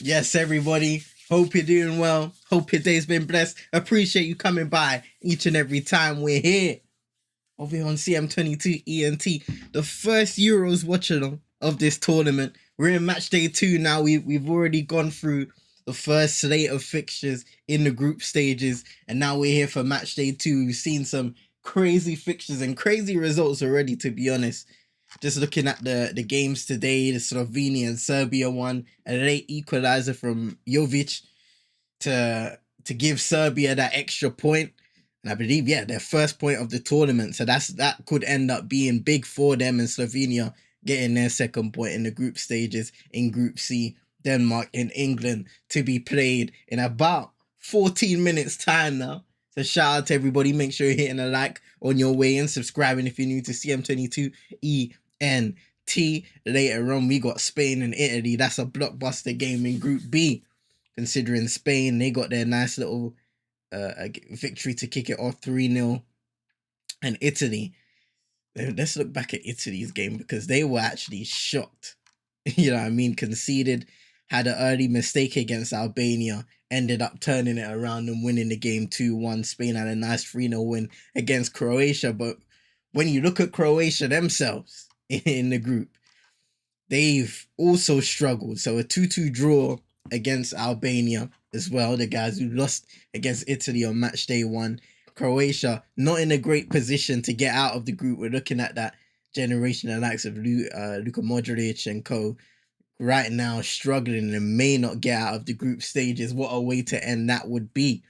Yes, everybody. Hope you're doing well. Hope your day's been blessed. Appreciate you coming by each and every time we're here. Over here on CM22 ENT, the first Euros watch along of this tournament. We're in match day 2 now. We've already gone through the first slate of fixtures in the group stages, and now we're here for match day 2. We've seen some crazy fixtures and crazy results already, to be honest. Just looking at the games today, the Slovenia and Serbia one, a late equalizer from Jovic to give Serbia that extra point. And I believe, their first point of the tournament. So that could end up being big for them, and Slovenia getting their second point in the group stages in Group C. Denmark and England to be played in about 14 minutes time now. So shout out to everybody. Make sure you're hitting a like on your way in, subscribing if you're new to CM22 ENT. Later on, we got Spain and Italy. That's a blockbuster game in Group B. Considering Spain, they got their nice little victory to kick it off 3-0. And Italy, let's look back at Italy's game because they were actually shocked. You know what I mean? Conceded, had an early mistake against Albania, ended up turning it around and winning the game 2-1. Spain had a nice 3-0 win against Croatia. But when you look at Croatia themselves in the group, they've also struggled. So a 2-2 draw against Albania as well, the guys who lost against Italy on match day 1. Croatia not in a great position to get out of the group. We're looking at that generation, the likes of Luka Modric and co, right now struggling and may not get out of the group stages. What a way to end that would be.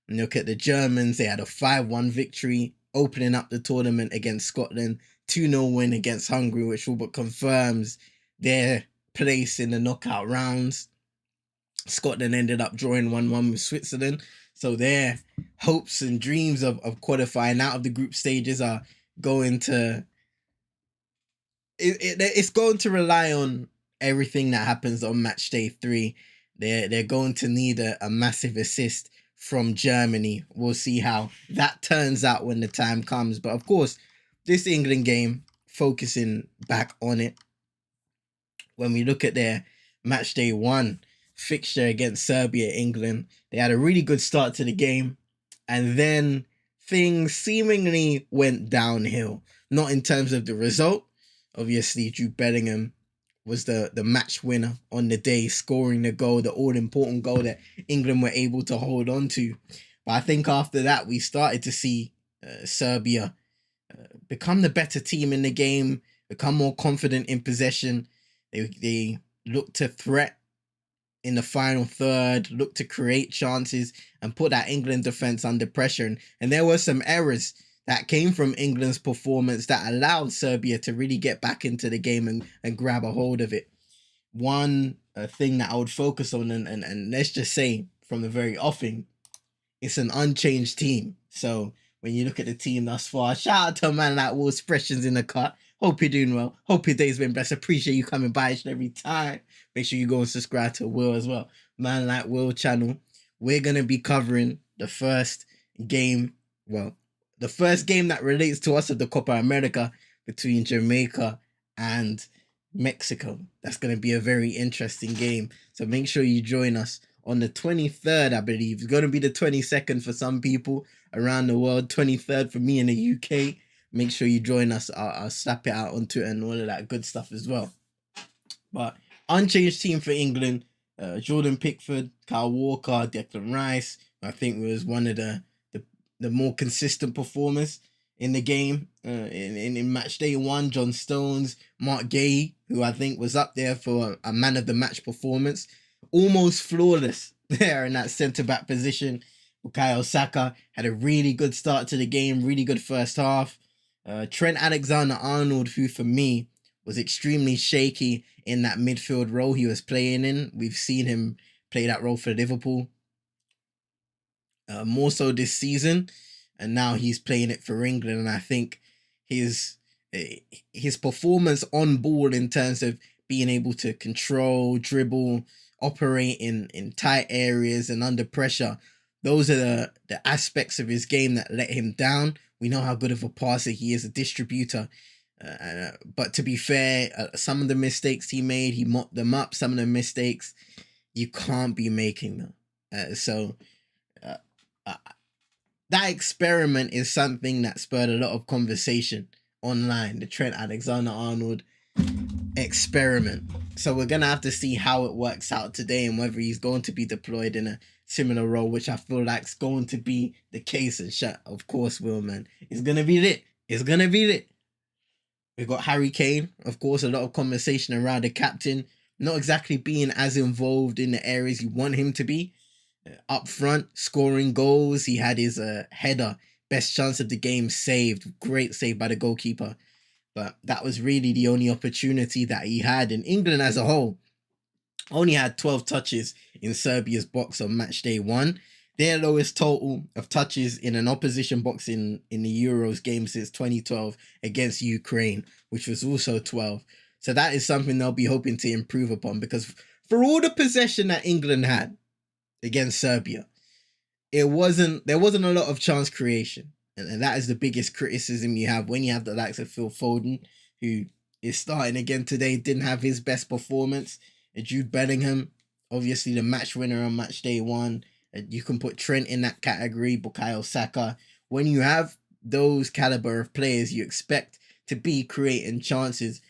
And look at the Germans, they had a 5-1 victory opening up the tournament against Scotland, 2-0 win against Hungary, which all but confirms their place in the knockout rounds. Scotland ended up drawing 1-1 with Switzerland. So their hopes and dreams of qualifying out of the group stages are going to... It's going to rely on everything that happens on match day 3. They're going to need a massive assist from Germany. We'll see how that turns out when the time comes. But of course, this England game, focusing back on it, when we look at their match day 1 fixture against Serbia, England, they had a really good start to the game, and then things seemingly went downhill. Not in terms of the result. Obviously, Jude Bellingham was the match winner on the day, scoring the goal, the all-important goal that England were able to hold on to. But I think after that, we started to see Serbia become the better team in the game, become more confident in possession. They looked to threat in the final third, looked to create chances and put that England defence under pressure. And there were some errors that came from England's performance that allowed Serbia to really get back into the game and grab a hold of it. One thing that I would focus on, and let's just say from the very offing, it's an unchanged team. So when you look at the team thus far, shout out to a man like Will Expressions in the cut. Hope you're doing well. Hope your day's been blessed. Appreciate you coming by each and every time. Make sure you go and subscribe to Will as well. Man like Will channel. We're going to be covering the first game, the first game that relates to us of the Copa America between Jamaica and Mexico. That's going to be a very interesting game. So make sure you join us on the 23rd, I believe. It's going to be the 22nd for some people around the world. 23rd for me in the UK. Make sure you join us. I'll slap it out on Twitter and all of that good stuff as well. But unchanged team for England. Jordan Pickford, Kyle Walker, Declan Rice. I think was one of the more consistent performers in the game. In match day 1, John Stones, Mark Gay, who I think was up there for a man of the match performance. Almost flawless there in that centre-back position. Bukayo Saka had a really good start to the game, really good first half. Trent Alexander-Arnold, who for me was extremely shaky in that midfield role he was playing in. We've seen him play that role for Liverpool more so this season, and now he's playing it for England. And I think his performance on ball in terms of being able to control, dribble, operate in tight areas and under pressure, those are the aspects of his game that let him down. We know how good of a passer he is, a distributor. But to be fair, some of the mistakes he made, he mopped them up. Some of the mistakes You can't be making them. So uh, uh, that experiment is something that spurred a lot of conversation online. The Trent Alexander-Arnold experiment. So we're gonna have to see how it works out today and whether he's going to be deployed in a similar role, which I feel like is going to be the case. And shut, of course, will, man. It's gonna be lit. It's gonna be lit. We've got Harry Kane, of course, a lot of conversation around the captain, not exactly being as involved in the areas you want him to be. Up front, scoring goals. He had his header, best chance of the game saved. Great save by the goalkeeper. But that was really the only opportunity that he had. And England as a whole only had 12 touches in Serbia's box on match day 1. Their lowest total of touches in an opposition box in the Euros game since 2012 against Ukraine, which was also 12. So that is something they'll be hoping to improve upon, because for all the possession that England had against Serbia, there wasn't a lot of chance creation. And that is the biggest criticism you have when you have the likes of Phil Foden, who is starting again today, didn't have his best performance. Jude Bellingham, obviously the match winner on match day 1. You can put Trent in that category, Bukayo Saka. When you have those caliber of players, you expect to be creating chances,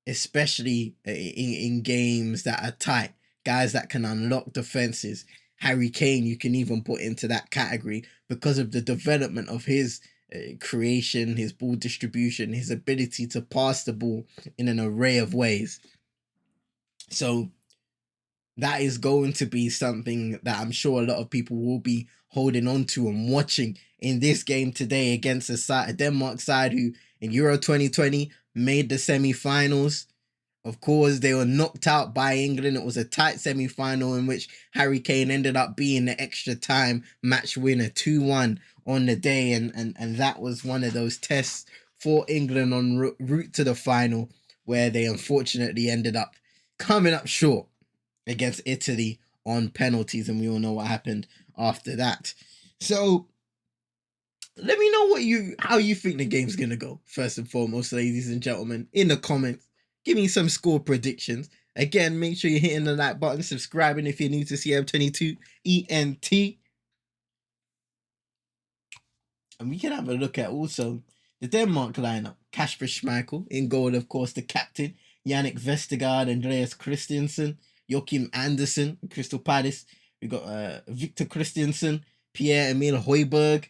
especially in games that are tight. Guys that can unlock defenses. Harry Kane, you can even put into that category because of the development of his creation, his ball distribution, his ability to pass the ball in an array of ways. So that is going to be something that I'm sure a lot of people will be holding on to and watching in this game today against a Denmark side who in Euro 2020 made the semi-finals. Of course, they were knocked out by England. It was a tight semi-final in which Harry Kane ended up being the extra time match winner, 2-1 on the day. And that was one of those tests for England on route to the final, where they unfortunately ended up coming up short against Italy on penalties. And we all know what happened after that. So let me know how you think the game's going to go, first and foremost, ladies and gentlemen, in the comments. Give me some score predictions. Again, make sure you're hitting the like button, subscribing if you're new to CM22 ENT. And we can have a look at also the Denmark lineup. Kasper Schmeichel in goal, of course, the captain. Yannick Vestergaard, Andreas Christensen, Joachim Andersen, Crystal Palace. We've got Victor Christensen, Pierre-Emile Højbjerg.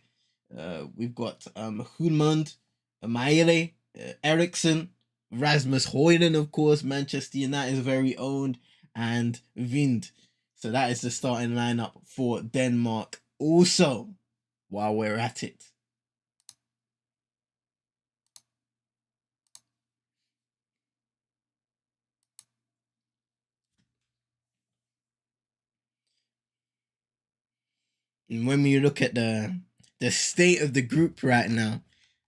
We've got Hulmund, Maele, Eriksson, Rasmus Højlund, of course, Manchester United's very own, and Vind. So that is the starting lineup for Denmark. Also, while we're at it, and when we look at the state of the group right now,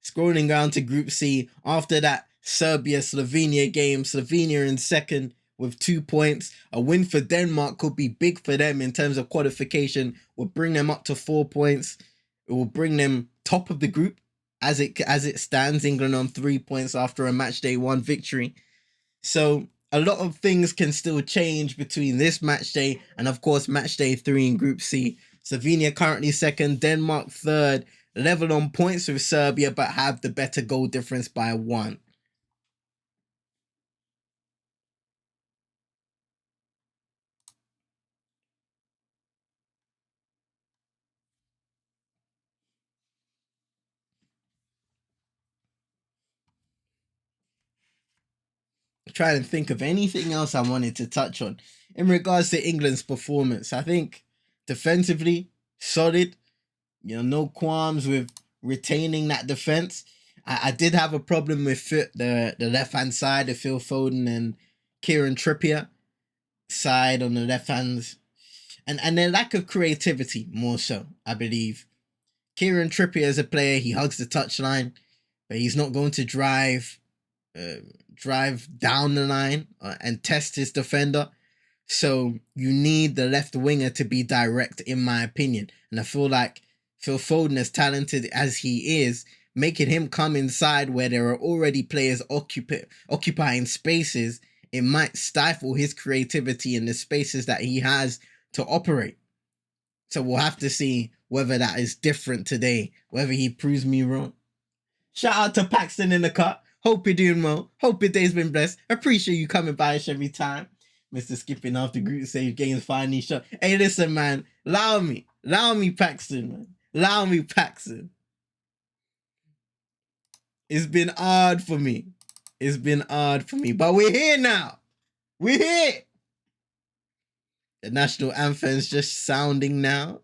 scrolling down to Group C, after that Serbia-Slovenia game, Slovenia in second with 2 points. A win for Denmark could be big for them in terms of qualification. Will bring them up to 4 points. It will bring them top of the group as it stands. England on 3 points after a match day 1 victory. So a lot of things can still change between this match day and, of course, match day 3 in Group C. Slovenia currently second, Denmark third, level on points with Serbia, but have the better goal difference by 1. Trying to think of anything else I wanted to touch on in regards to England's performance. I think defensively, solid. No qualms with retaining that defense. I did have a problem with the left-hand side of Phil Foden and Kieran Trippier side on the left hand, and their lack of creativity more so, I believe. Kieran Trippier is a player, he hugs the touchline, but he's not going to drive down the line and test his defender. So you need the left winger to be direct, in my opinion. And I feel like Phil Foden, as talented as he is, making him come inside where there are already players occupying spaces it might stifle his creativity in the spaces that he has to operate. So we'll have to see whether that is different today, whether he proves me wrong. Shout out to Paxton in the cut. Hope you're doing well. Hope your day's been blessed. Appreciate you coming by us every time. Mr. Skipping after group save games finally shot. Hey, listen, man. Allow me, Paxton, man. Allow me, Paxton. It's been hard for me. But we're here now. We're here. The national anthem's just sounding now.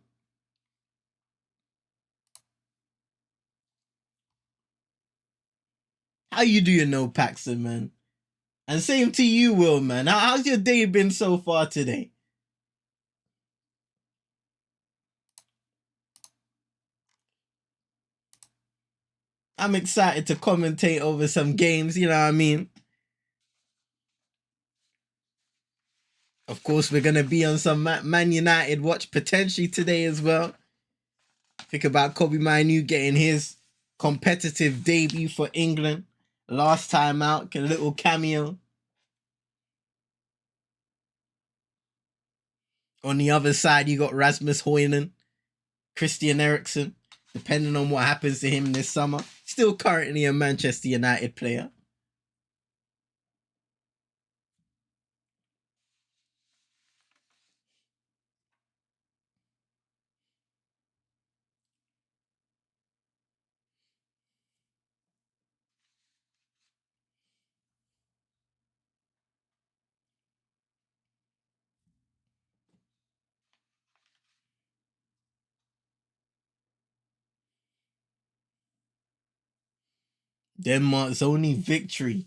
How you doing, Paxton, man? And same to you, Will, man. How's your day been so far today? I'm excited to commentate over some games, you know what I mean? Of course, we're going to be on some Man United watch potentially today as well. Think about Kobe Mainoo getting his competitive debut for England. Last time out, a little cameo. On the other side, you got Rasmus Højlund, Christian Eriksen, depending on what happens to him this summer. Still currently a Manchester United player. Denmark's only victory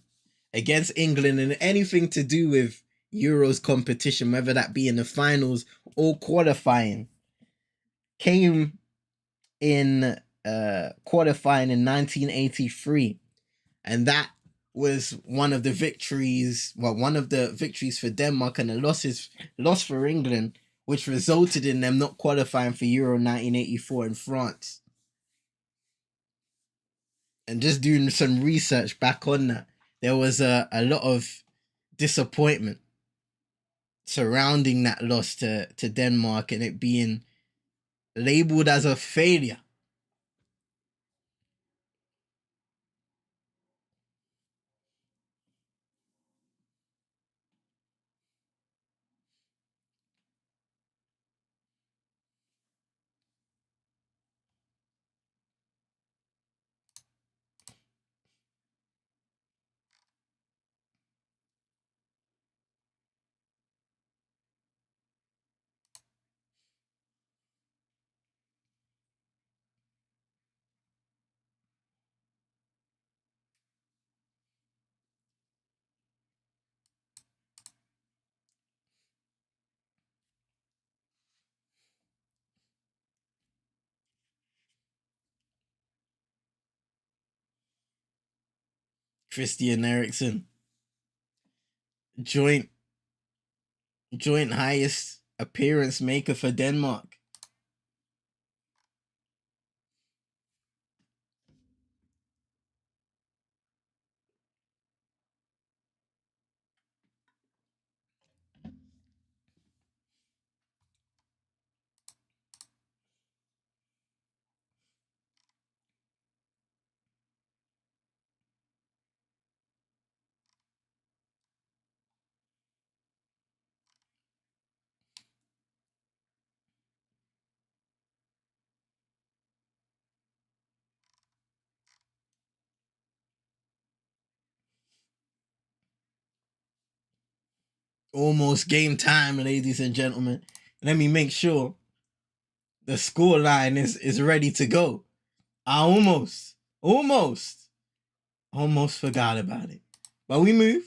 against England in anything to do with Euros competition, whether that be in the finals or qualifying, came in qualifying in 1983. And that was one of the victories for Denmark and a loss for England, which resulted in them not qualifying for Euro 1984 in France. And just doing some research back on that, there was a lot of disappointment surrounding that loss to Denmark and it being labeled as a failure. Christian Eriksen, joint highest appearance maker for Denmark. Almost game time, ladies and gentlemen. Let me make sure the score line is ready to go. I almost forgot about it. But we move.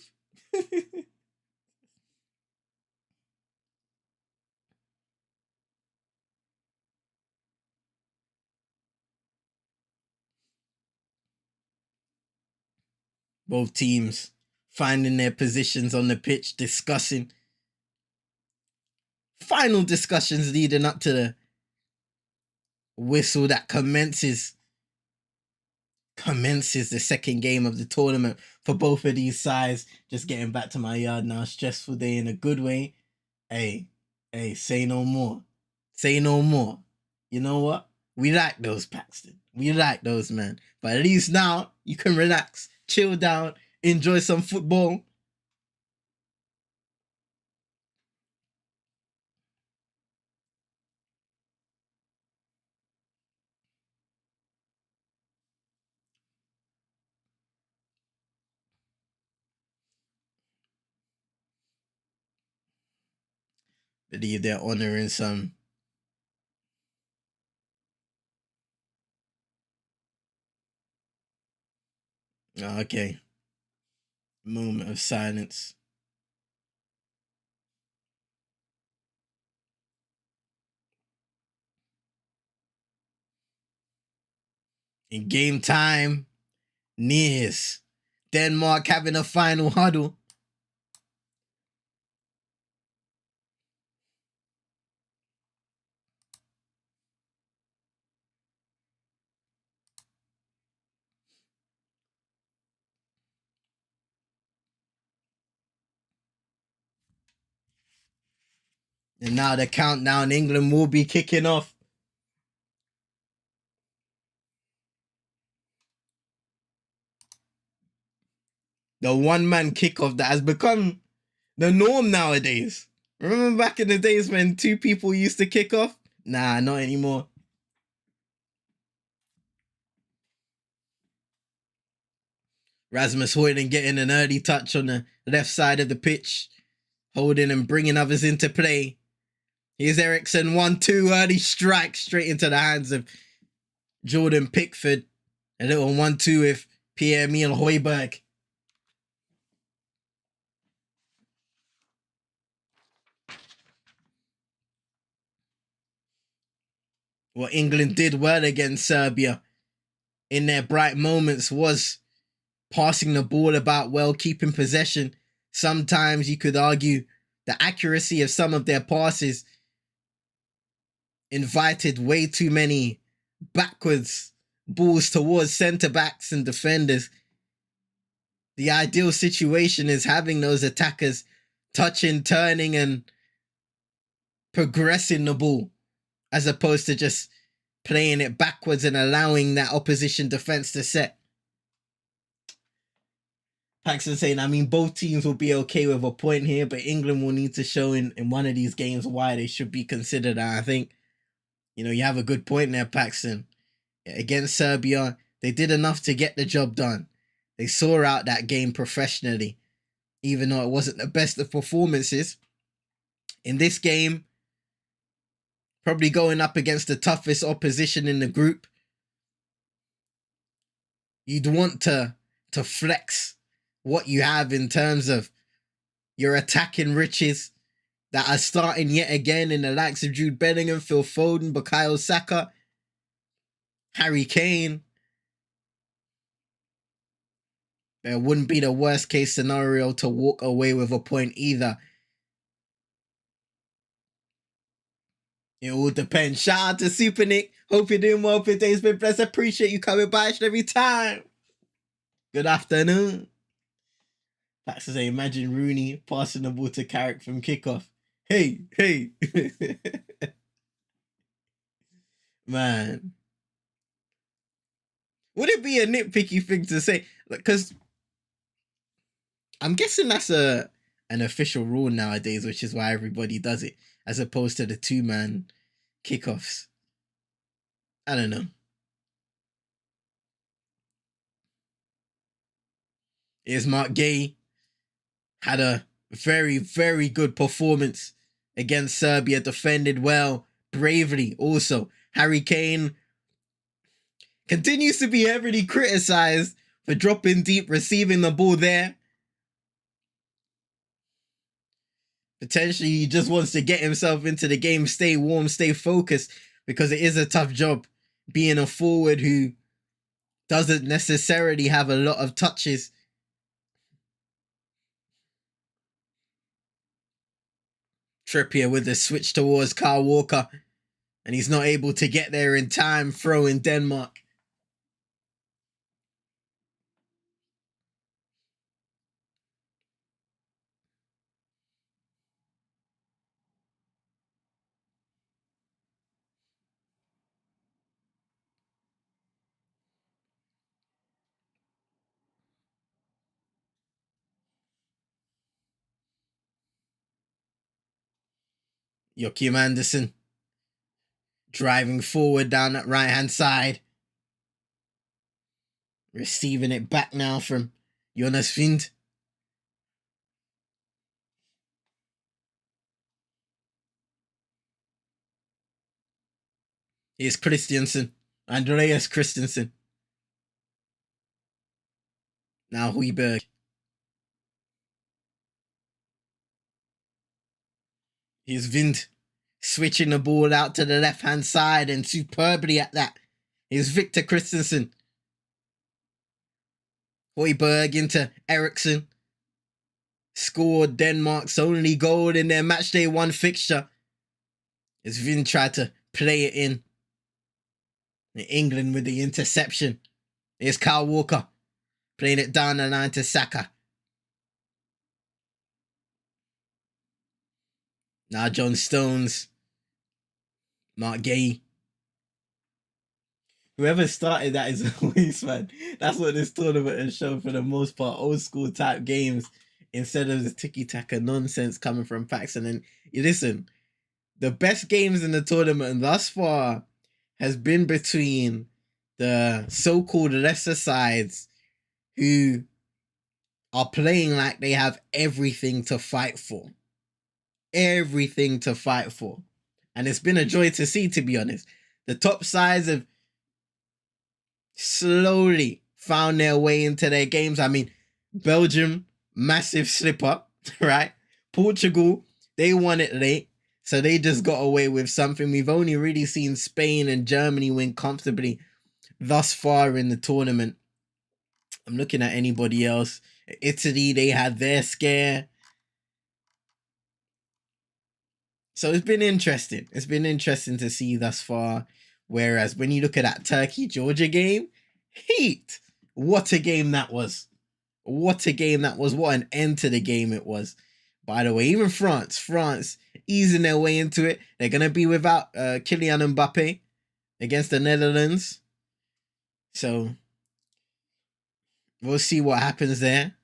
Both teams finding their positions on the pitch, discussing. Final discussions leading up to the whistle that commences commences the second game of the tournament for both of these sides. Just getting back to my yard now. Stressful day in a good way. Hey, say no more. Say no more. You know what? We like those, Paxton. We like those, man. But at least now you can relax, chill down, enjoy some football. Believe they're honoring some. Oh, okay. Moment of silence. In game time nears. Denmark having a final huddle. And now the countdown, England will be kicking off. The one-man kickoff that has become the norm nowadays. Remember back in the days when two people used to kick off? Nah, not anymore. Rasmus Højlund getting an early touch on the left side of the pitch, holding and bringing others into play. Here's Eriksson, 1-2, early strike straight into the hands of Jordan Pickford. A little 1-2 with Pierre-Emile Højbjerg. What England did well against Serbia in their bright moments was passing the ball about well, keeping possession. Sometimes you could argue the accuracy of some of their passes invited way too many backwards balls towards centre-backs and defenders. The ideal situation is having those attackers touching, turning, and progressing the ball, as opposed to just playing it backwards and allowing that opposition defense to set. Paxton saying, I mean, both teams will be okay with a point here, but England will need to show in one of these games why they should be considered. And I think, you have a good point there, Paxton. Against Serbia, they did enough to get the job done. They saw out that game professionally, even though it wasn't the best of performances. In this game, probably going up against the toughest opposition in the group, you'd want to flex what you have in terms of your attacking riches that are starting yet again in the likes of Jude Bellingham, Phil Foden, Bukayo Saka, Harry Kane. It wouldn't be the worst case scenario to walk away with a point either. It all depends. Shout out to Super Nick. Hope you're doing well. Your day's been blessed. Appreciate you coming by every time. Good afternoon. That's to say, imagine Rooney passing the ball to Carrick from kickoff. Hey. Man. Would it be a nitpicky thing to say? Because I'm guessing that's an official rule nowadays, which is why everybody does it, as opposed to the two-man kickoffs. I don't know. Here's Mark Gay. Had a very, very good performance against Serbia. Defended well, bravely also. Harry Kane continues to be heavily criticized for dropping deep, receiving the ball there. Potentially, he just wants to get himself into the game, stay warm, stay focused, because it is a tough job being a forward who doesn't necessarily have a lot of touches. Trippier with the switch towards Kyle Walker, and he's not able to get there in time, throw in Denmark. Joachim Andersen driving forward down that right-hand side. Receiving it back now from Jonas Vind. Here's Christiansen. Andreas Christensen. Now Højbjerg. Here's Vind. Switching the ball out to the left-hand side and superbly at that. Here's Victor Christensen. Højbjerg into Eriksson. Scored Denmark's only goal in their matchday 1 fixture. As Vind tried to play it in. England with the interception. Here's Kyle Walker. Playing it down the line to Saka. Now John Stones. Mark Gay. Whoever started that is always, man. That's what this tournament has shown for the most part. Old school type games instead of the tiki-taka nonsense coming from Paxson. And you listen, the best games in the tournament thus far has been between the so-called lesser sides who are playing like they have everything to fight for. Everything to fight for. And it's been a joy to see, to be honest. The top sides have slowly found their way into their games. I mean, Belgium, massive slip up, right? Portugal, they won it late, so they just got away with something. We've only really seen Spain and Germany win comfortably thus far in the tournament. I'm looking at anybody else. Italy, they had their scare. So it's been interesting. It's been interesting to see thus far. Whereas when you look at that Turkey-Georgia game, heat. What a game that was. What a game that was. What an end to the game it was. By the way, even France easing their way into it. They're going to be without Kylian Mbappe against the Netherlands. So we'll see what happens there.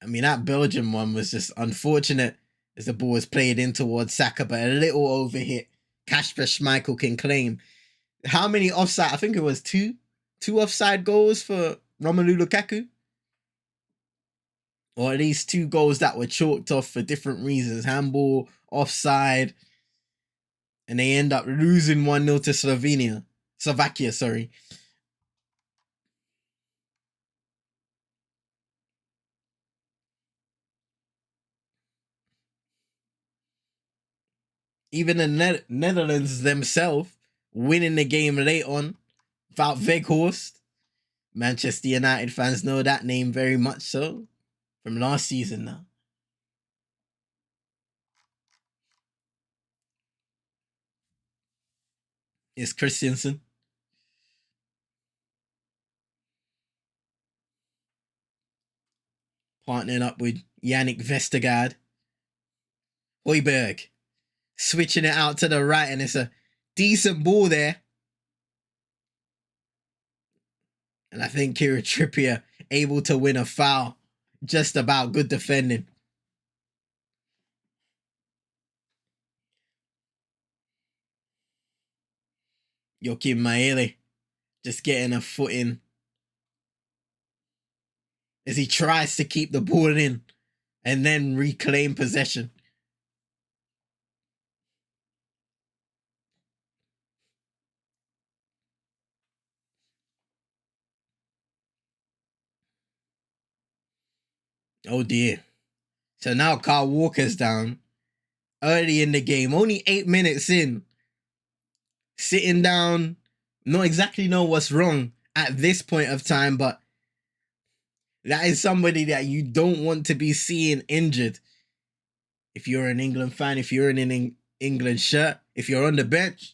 I mean, that Belgium one was just unfortunate as the ball was played in towards Saka, but a little overhit. Kasper Schmeichel can claim. How many offside? I think it was two offside goals for Romelu Lukaku. Or at least 2 goals that were chalked off for different reasons. Handball, offside. And they end up losing 1-0 to Slovakia, sorry. Even the Netherlands themselves winning the game late on without Weghorst. Manchester United fans know that name very much so from last season now. It's Christiansen. Partnering up with Yannick Vestergaard. Højbjerg. Switching it out to the right, and it's a decent ball there. And I think Kieran Trippier able to win a foul. Just about good defending. Joachim Maele just getting a foot in as he tries to keep the ball in and then reclaim possession. Oh dear. So now Kyle Walker's down early in the game, only 8 minutes in. Sitting down, not exactly know what's wrong at this point of time, but that is somebody that you don't want to be seeing injured. If you're an England fan, if you're in an England shirt, if you're on the bench.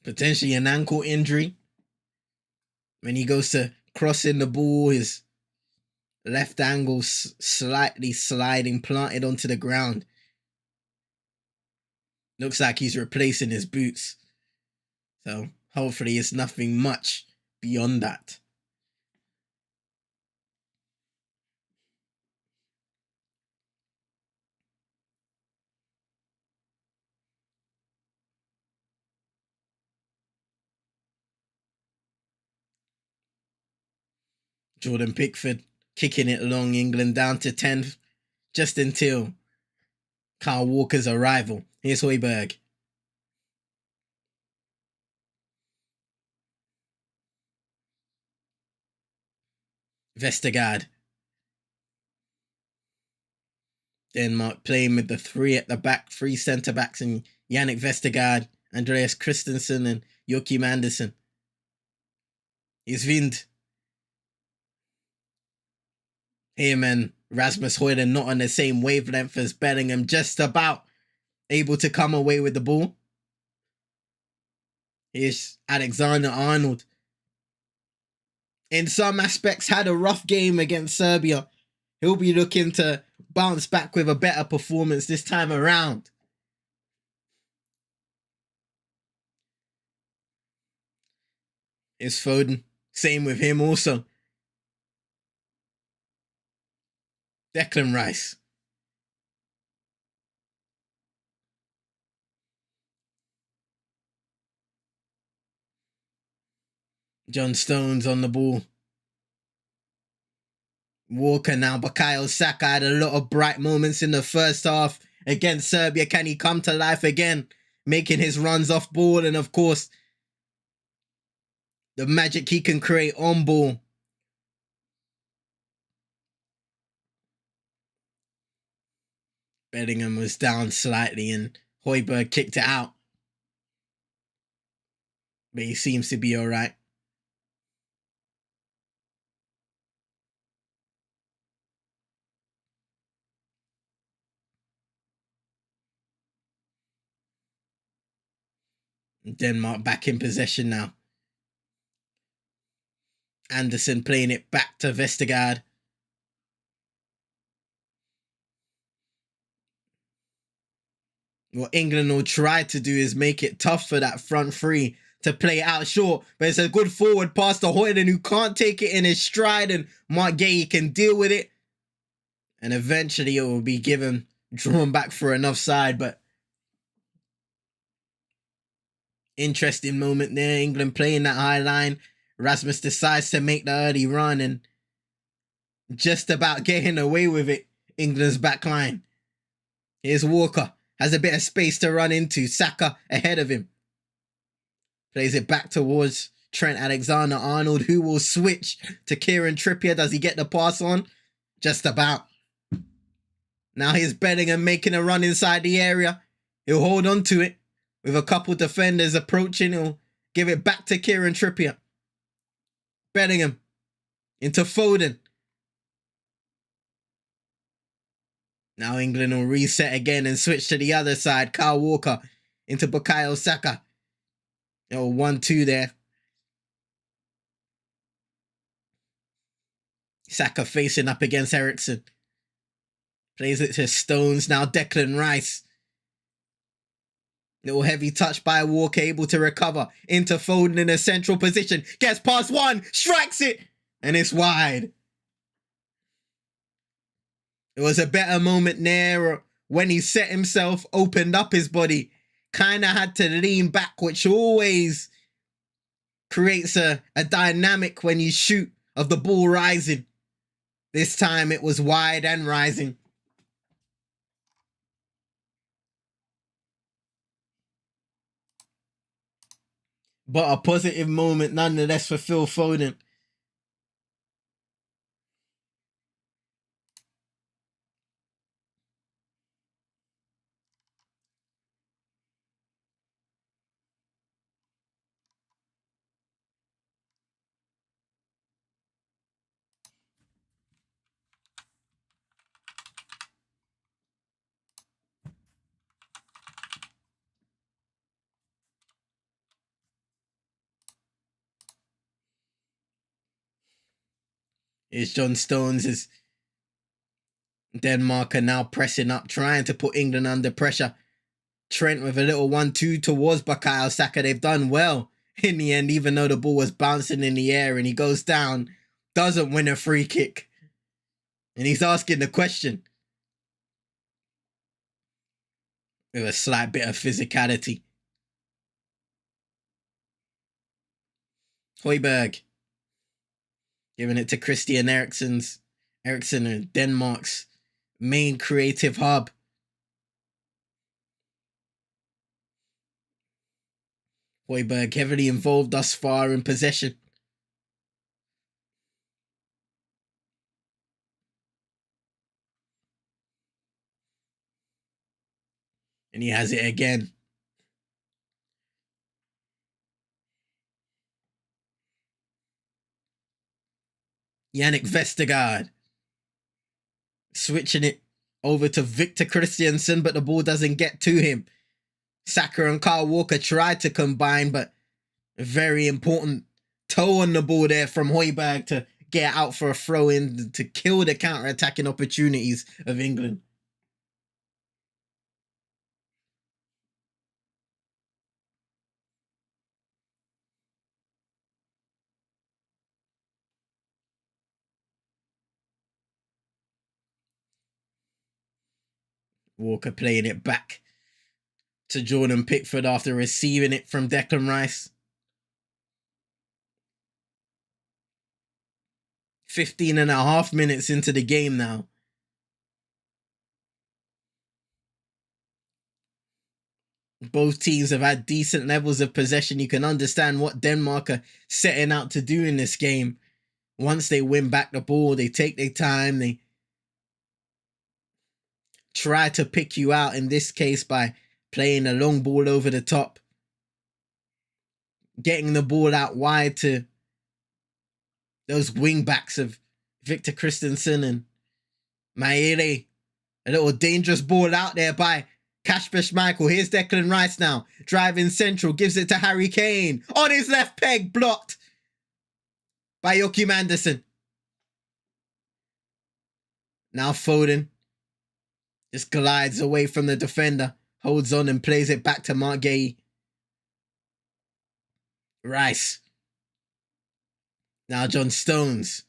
Potentially an ankle injury. When he goes to crossing the ball, his left ankle slightly sliding, planted onto the ground. Looks like he's replacing his boots. So hopefully it's nothing much beyond that. Jordan Pickford kicking it along, England down to 10th just until Kyle Walker's arrival. Here's Højbjerg. Vestergaard. Denmark playing with the three at the back, three centre backs, and Yannick Vestergaard, Andreas Christensen, and Joachim Andersen. Here's Wind. Him and Rasmus Højlund not on the same wavelength as Bellingham, just about able to come away with the ball. Here's Alexander Arnold. In some aspects, had a rough game against Serbia. He'll be looking to bounce back with a better performance this time around. Here's Foden. Same with him also. Declan Rice. John Stones on the ball. Walker now. Bukayo Saka had a lot of bright moments in the first half against Serbia. Can he come to life again? Making his runs off ball, and of course, the magic he can create on ball. Bellingham was down slightly and Højbjerg kicked it out. But he seems to be all right. Denmark back in possession now. Andersen playing it back to Vestergaard. What England will try to do is make it tough for that front three to play out short. But it's a good forward pass to Højlund, who can't take it in his stride, and Mark Guéhi can deal with it. And eventually it will be drawn back for an offside. But interesting moment there. England playing that high line. Rasmus decides to make the early run and just about getting away with it. England's back line. Here's Walker. Has a bit of space to run into. Saka ahead of him. Plays it back towards Trent Alexander-Arnold, who will switch to Kieran Trippier. Does he get the pass on? Just about. Now here's Bellingham making a run inside the area. He'll hold on to it with a couple defenders approaching. He'll give it back to Kieran Trippier. Bellingham into Foden. Now England will reset again and switch to the other side. Kyle Walker into Bukayo Saka. 1-2 there. Saka facing up against Eriksen. Plays it to Stones. Now Declan Rice. Little heavy touch by Walker, able to recover into Foden in a central position. Gets past one, strikes it, and it's wide. It was a better moment there when he set himself, opened up his body, kind of had to lean back, which always creates a dynamic when you shoot of the ball rising. This time it was wide and rising. But a positive moment nonetheless for Phil Foden. Here's John Stones as Denmark are now pressing up, trying to put England under pressure. Trent with a little 1-2 towards Bukayo Saka. They've done well in the end, even though the ball was bouncing in the air, and he goes down, doesn't win a free kick. And he's asking the question with a slight bit of physicality. Højbjerg giving it to Christian Eriksen, Denmark's main creative hub. Højbjerg heavily involved thus far in possession. And he has it again. Yannick Vestergaard switching it over to Victor Christiansen, but the ball doesn't get to him. Saka and Kyle Walker tried to combine, but a very important toe on the ball there from Højbjerg to get out for a throw-in to kill the counter-attacking opportunities of England. Walker playing it back to Jordan Pickford after receiving it from Declan Rice. 15.5 minutes into the game now. Both teams have had decent levels of possession. You can understand what Denmark are setting out to do in this game. Once they win back the ball, they take their time. They try to pick you out, in this case by playing a long ball over the top, getting the ball out wide to those wing backs of Victor Christensen and Maele. A little dangerous ball out there by Kasper Schmeichel. Here's Declan Rice now, driving central, gives it to Harry Kane. On his left peg, blocked by Joachim Andersen. Now Foden just glides away from the defender, holds on and plays it back to Mark Guéhi. Rice. Now John Stones.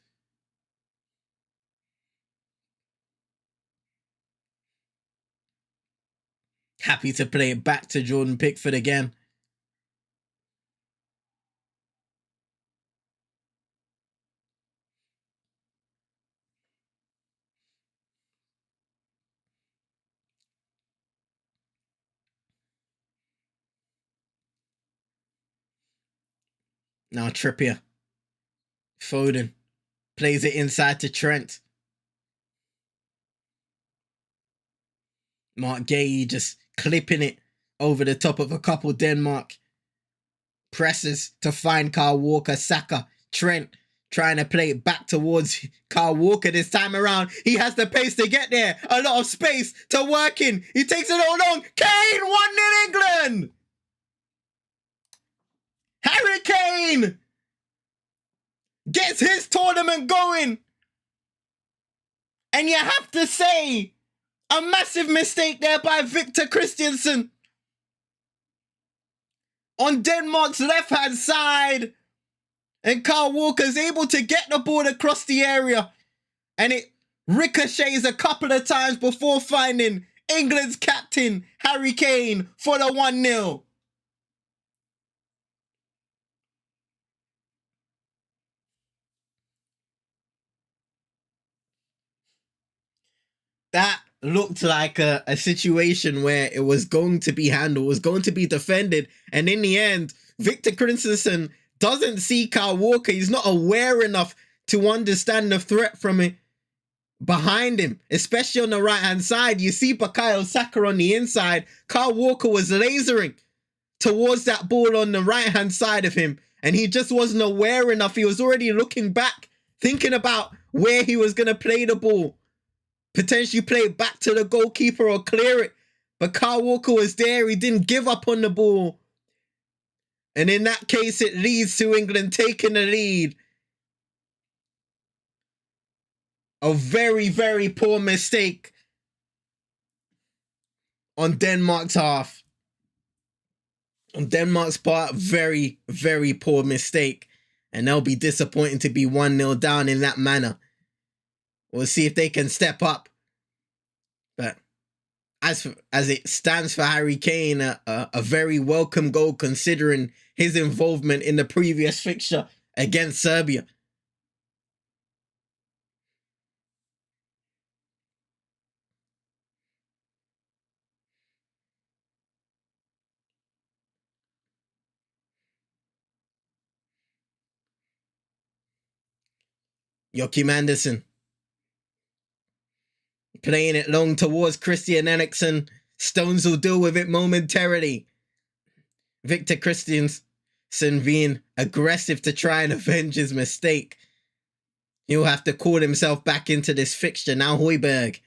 Happy to play it back to Jordan Pickford again. Now Trippier. Foden plays it inside to Trent. Mark Guéhi just clipping it over the top of a couple. Denmark presses to find Kyle Walker. Saka, Trent trying to play it back towards Kyle Walker this time around. He has the pace to get there. A lot of space to work in. He takes it all long. Kane, 1-0 England! Harry Kane gets his tournament going. And you have to say, a massive mistake there by Victor Christiansen on Denmark's left-hand side. And Kyle Walker's able to get the ball across the area. And it ricochets a couple of times before finding England's captain, Harry Kane, for the 1-0. That looked like a situation where it was going to be handled, was going to be defended. And in the end, Victor Christensen doesn't see Kyle Walker. He's not aware enough to understand the threat from it behind him, especially on the right-hand side. You see Bukayo Saka on the inside. Kyle Walker was lasering towards that ball on the right-hand side of him, and he just wasn't aware enough. He was already looking back, thinking about where he was going to play the ball. Potentially play it back to the goalkeeper or clear it. But Kyle Walker was there. He didn't give up on the ball. And in that case, it leads to England taking the lead. A very, very poor mistake on Denmark's half. On Denmark's part, very, very poor mistake. And they'll be disappointed to be 1-0 down in that manner. We'll see if they can step up. But as it stands for Harry Kane, a very welcome goal considering his involvement in the previous fixture against Serbia. Joachim Andersen playing it long towards Christian Eriksen. Stones will deal with it momentarily. Victor Christiansen being aggressive to try and avenge his mistake. He'll have to call himself back into this fixture now. Højbjerg.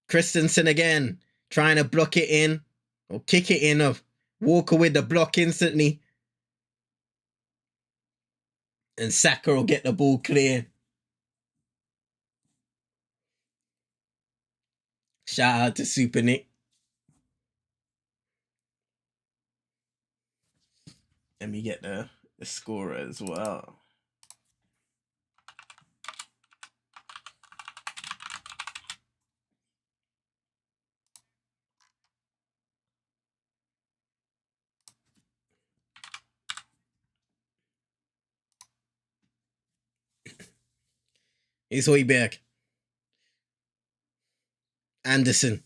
Christensen again, trying to block it in or kick it in. Walker with the block instantly. And Saka will get the ball clear. Shout out to Super Nick. Let me get the scorer as well. Here's Højbjerg. Andersen.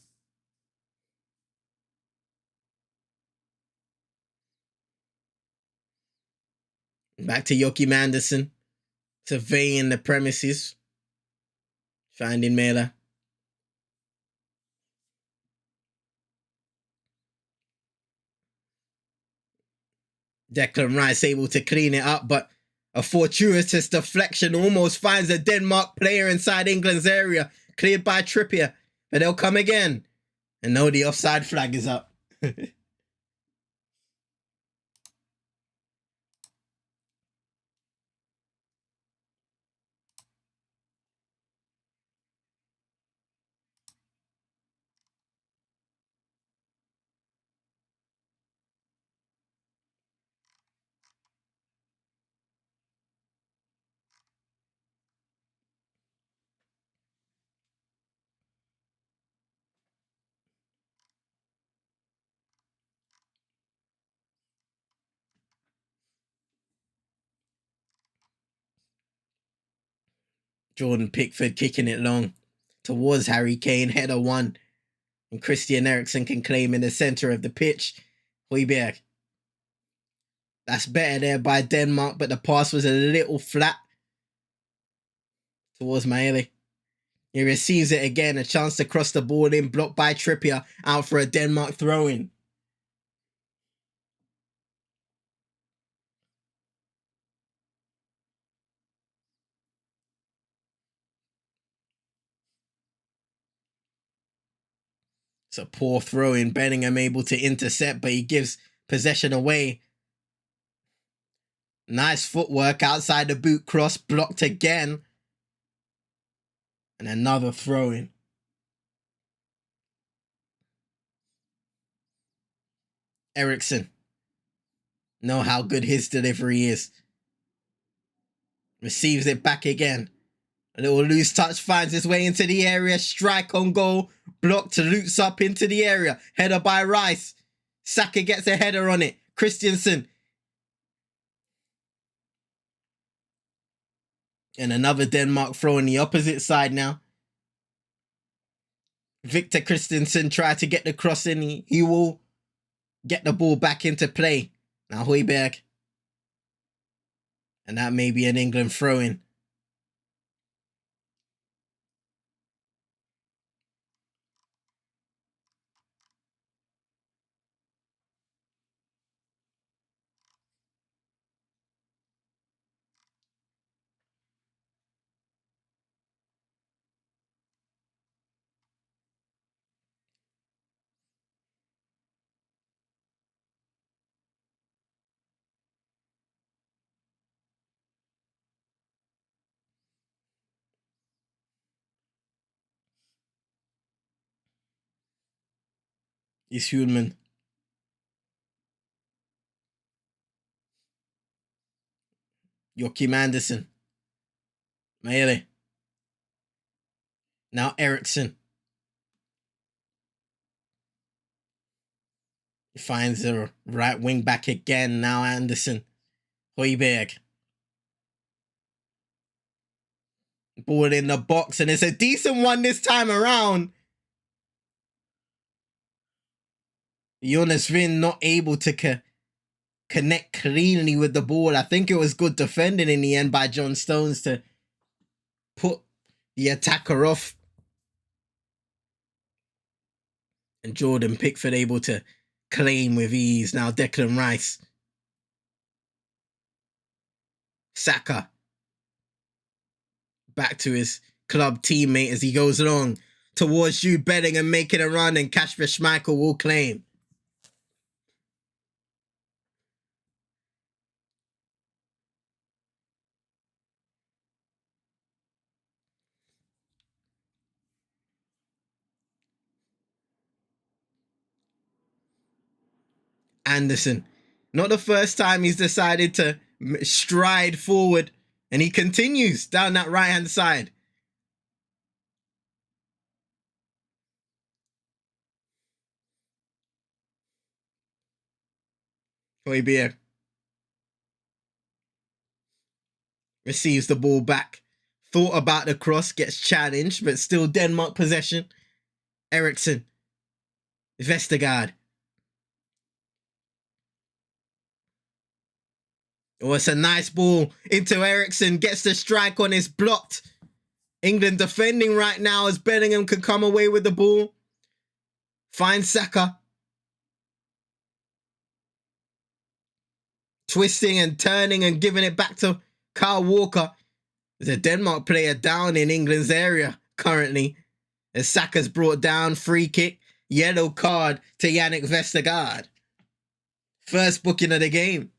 Back to Joachim Andersen. Surveying the premises. Finding Mela. Declan Rice able to clean it up, but a fortuitous deflection almost finds a Denmark player inside England's area. Cleared by Trippier. But they'll come again. And no, the offside flag is up. Jordan Pickford kicking it long towards Harry Kane. Header one. And Christian Eriksen can claim in the center of the pitch. Højbjerg. That's better there by Denmark, but the pass was a little flat towards Maele. He receives it again. A chance to cross the ball in. Blocked by Trippier. Out for a Denmark throw-in. It's a poor throw-in. Bellingham able to intercept, but he gives possession away. Nice footwork outside the boot cross. Blocked again. And another throw-in. Eriksen. Know how good his delivery is. Receives it back again. A little loose touch finds his way into the area. Strike on goal. Blocked, loops up into the area. Header by Rice. Saka gets a header on it. Christensen. And another Denmark throw on the opposite side now. Victor Christensen tried to get the cross in. He will get the ball back into play. Now Højbjerg. And that may be an England throw-in. Is Hulman. Joachim Andersen. Mele. Now Eriksson. He finds the right wing back again. Now Andersen. Højbjerg. Ball in the box, and it's a decent one this time around. Jonas Vind not able to connect cleanly with the ball. I think it was good defending in the end by John Stones to put the attacker off. And Jordan Pickford able to claim with ease. Now Declan Rice. Saka. Back to his club teammate as he goes along towards Jude Bellingham, making a run, and Kasper Schmeichel will claim. Andersen. Not the first time he's decided to stride forward, and he continues down that right-hand side. Højbjerg receives the ball back. Thought about the cross, gets challenged, but still Denmark possession. Eriksson. Vestergaard. Oh, it's a nice ball into Eriksson. Gets the strike on, it's blocked. England defending right now as Bellingham can come away with the ball. Finds Saka. Twisting and turning and giving it back to Kyle Walker. There's a Denmark player down in England's area currently. As Saka's brought down, free kick, yellow card to Yannick Vestergaard. First booking of the game.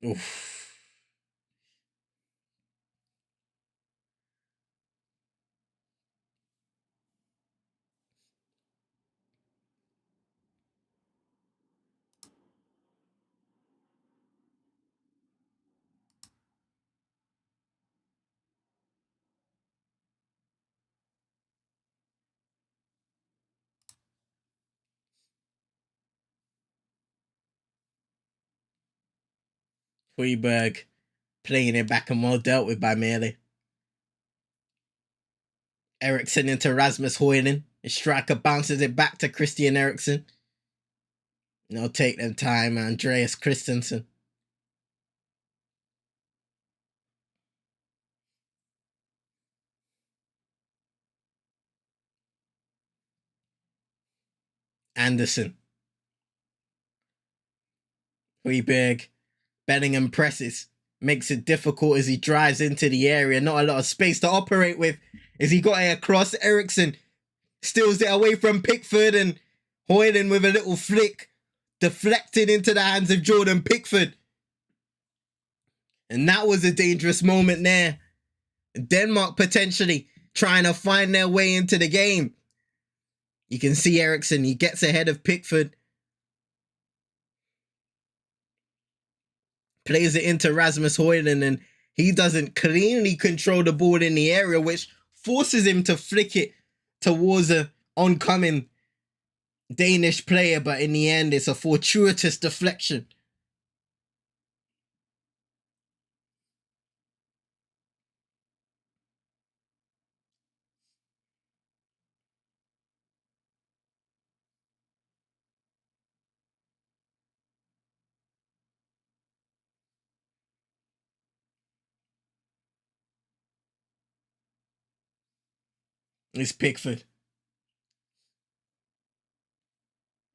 Oof. Højbjerg playing it back and well dealt with by Mele. Eriksson into Rasmus Højlund. The striker bounces it back to Christian Eriksen. No take them time, Andreas Christensen. Andersen. Højbjerg. Bellingham presses. Makes it difficult as he drives into the area. Not a lot of space to operate with. As he got it across, Eriksson steals it away from Pickford, and Højlund with a little flick. Deflected into the hands of Jordan Pickford. And that was a dangerous moment there. Denmark potentially trying to find their way into the game. You can see Eriksson, he gets ahead of Pickford. Plays it into Rasmus Højlund, and he doesn't cleanly control the ball in the area, which forces him to flick it towards an oncoming Danish player. But in the end, it's a fortuitous deflection. It's Pickford.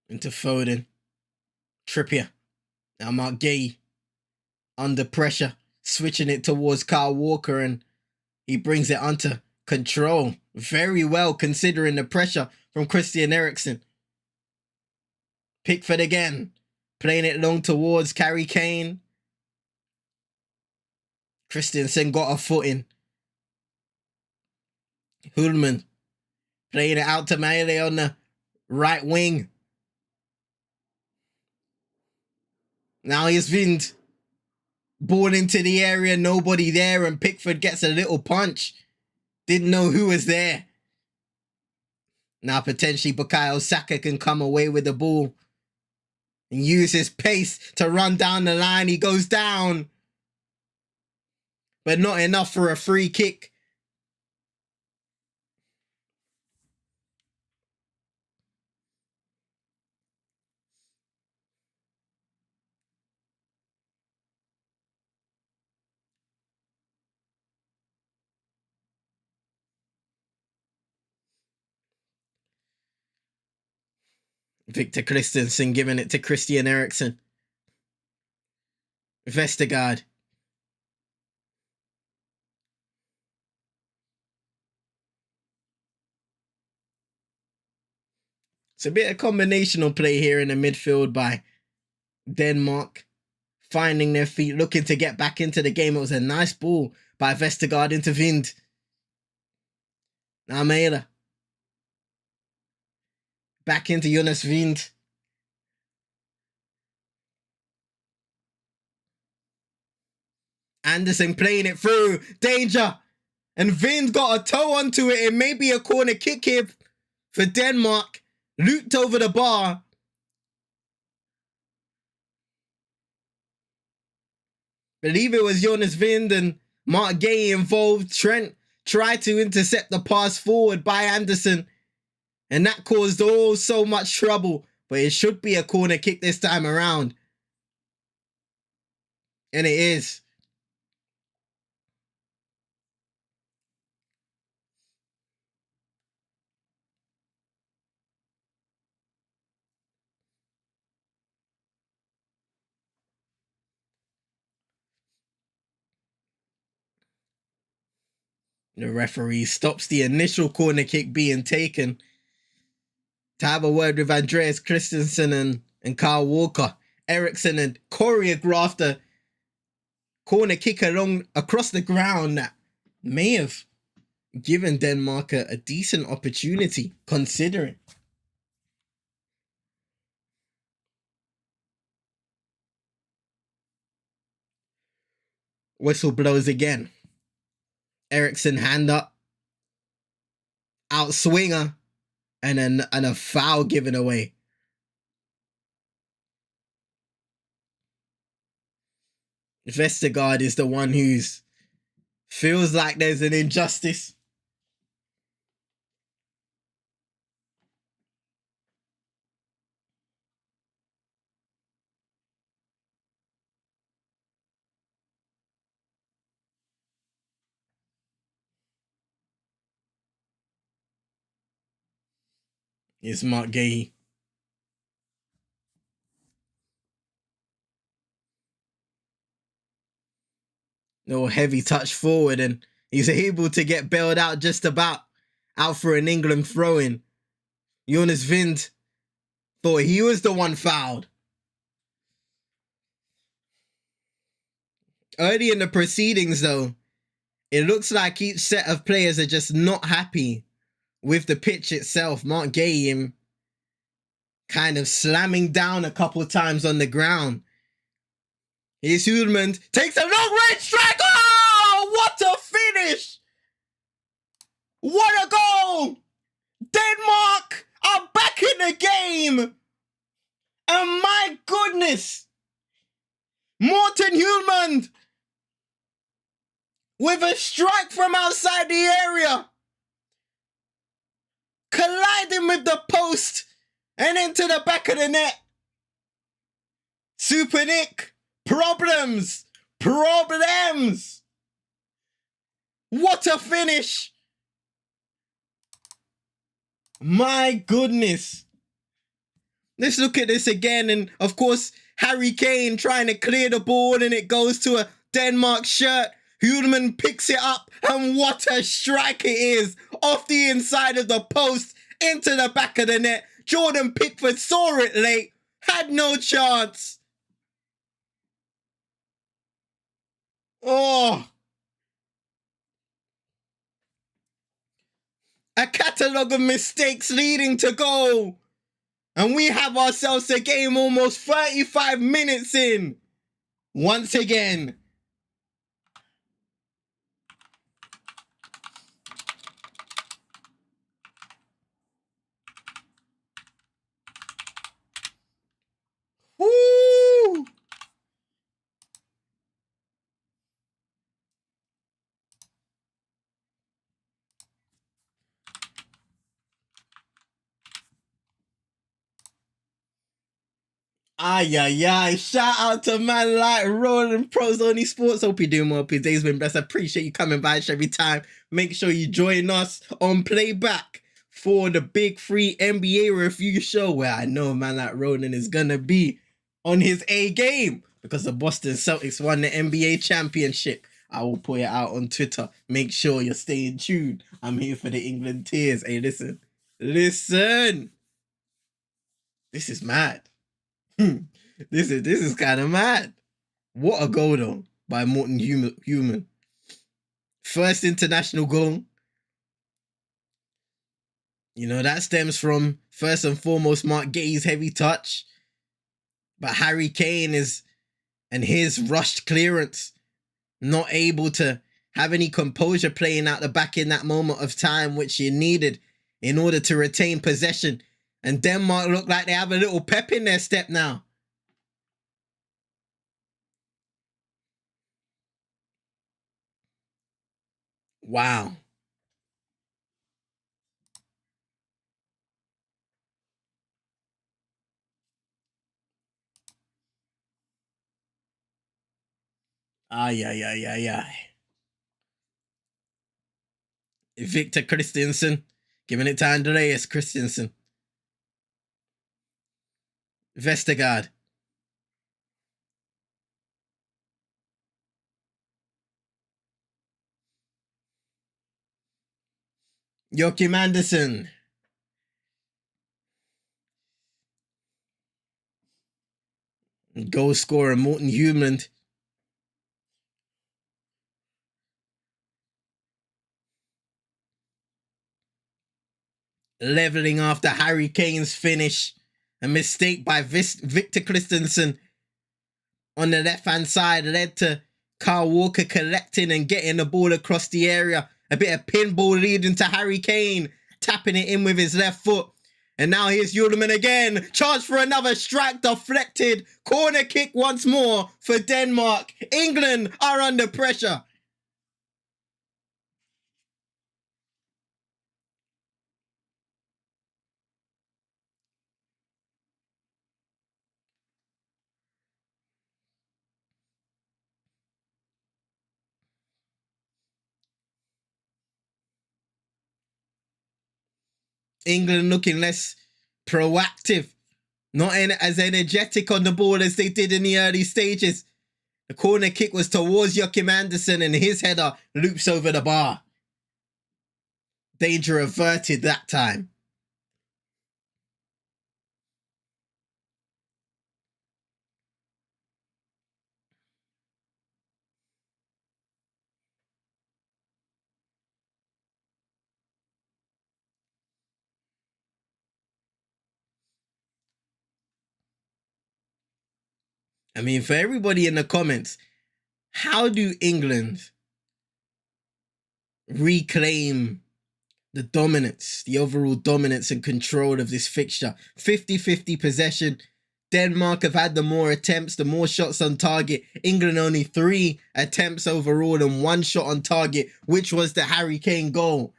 Into Foden. Trippier. Now Mark Gay under pressure, switching it towards Kyle Walker, and he brings it under control. Very well considering the pressure from Christian Eriksen. Pickford again, playing it long towards Harry Kane. Christensen got a foot in. Hulman playing it out to Mele on the right wing. Now he's Vind. Ball into the area, nobody there, and Pickford gets a little punch. Didn't know who was there. Now potentially Bukayo Saka can come away with the ball and use his pace to run down the line. He goes down, but not enough for a free kick. Victor Christensen giving it to Christian Eriksen. Vestergaard. It's a bit of combinational play here in the midfield by Denmark. Finding their feet, looking to get back into the game. It was a nice ball by Vestergaard into Vind. Now Mela. Back into Jonas Vind. Anderson playing it through. Danger. And Vind got a toe onto it. It may be a corner kick here for Denmark. Looped over the bar. Believe it was Jonas Vind and Mark Gay involved. Trent tried to intercept the pass forward by Anderson. And that caused so much trouble. But it should be a corner kick this time around. And it is. The referee stops the initial corner kick being taken. To have a word with Andreas Christensen and Kyle Walker. Eriksen and choreographed a corner kick across the ground that may have given Denmark a decent opportunity, considering. Whistle blows again. Eriksen hand up. Outswinger. And a foul given away. Vestergaard is the one who's feels like there's an injustice. It's Mark Gay. No heavy touch forward, and he's able to get bailed out just about. Out for an England throw-in. Jonas Vind thought he was the one fouled. Early in the proceedings, though, it looks like each set of players are just not happy with the pitch itself. Mark Gay kind of slamming down a couple of times on the ground. Here's Hulman. Takes a long-range strike. Oh, what a finish! What a goal! Denmark are back in the game! And my goodness! Morten Hulman with a strike from outside the area, colliding with the post and into the back of the net. Super Nick, problems! What a finish! My goodness. Let's look at this again. And of course, Harry Kane trying to clear the ball and it goes to a Denmark shirt. Hudeman picks it up and what a strike it is. Off the inside of the post into the back of the net. Jordan Pickford saw it late. Had no chance. Oh. A catalogue of mistakes leading to goal. And we have ourselves a game almost 35 minutes in. Once again. Woo! Ay, ay, ay. Shout out to man like Roland Pros Only Sports. Hope you're doing well. His day's been blessed. I appreciate you coming by every time. Make sure you join us on Playback for the Big Free NBA review show where I know man like Roland is going to be on his A game because the Boston Celtics won the NBA championship. I will put it out on Twitter. Make sure you're staying tuned. I'm here for the England tears. Hey, listen. Listen. This is mad. This is kind of mad. What a goal though by Morton Human. First international goal. You know, that stems from first and foremost Mark Gay's heavy touch. But Harry Kane and his rushed clearance, not able to have any composure playing out the back in that moment of time which you needed in order to retain possession. And Denmark look like they have a little pep in their step now. Wow. Ay, ay, ay, ay, ay. Victor Christensen. Giving it to Andreas Christensen. Vestergaard. Joachim Andersen. Goal scorer Morton Human. Leveling after Harry Kane's finish. A mistake by Victor Christensen on the left-hand side led to Kyle Walker collecting and getting the ball across the area. A bit of pinball leading to Harry Kane tapping it in with his left foot. And now here's Uleman again. Charge for another strike deflected. Corner kick once more for Denmark. England are under pressure. England looking less proactive. Not as energetic on the ball as they did in the early stages. The corner kick was towards Joachim Andersen and his header loops over the bar. Danger averted that time. I mean, for everybody in the comments, how do England reclaim the dominance, the overall dominance and control of this fixture? 50-50 possession. Denmark have had the more attempts, the more shots on target. England only 3 attempts overall and 1 shot on target, which was the Harry Kane goal.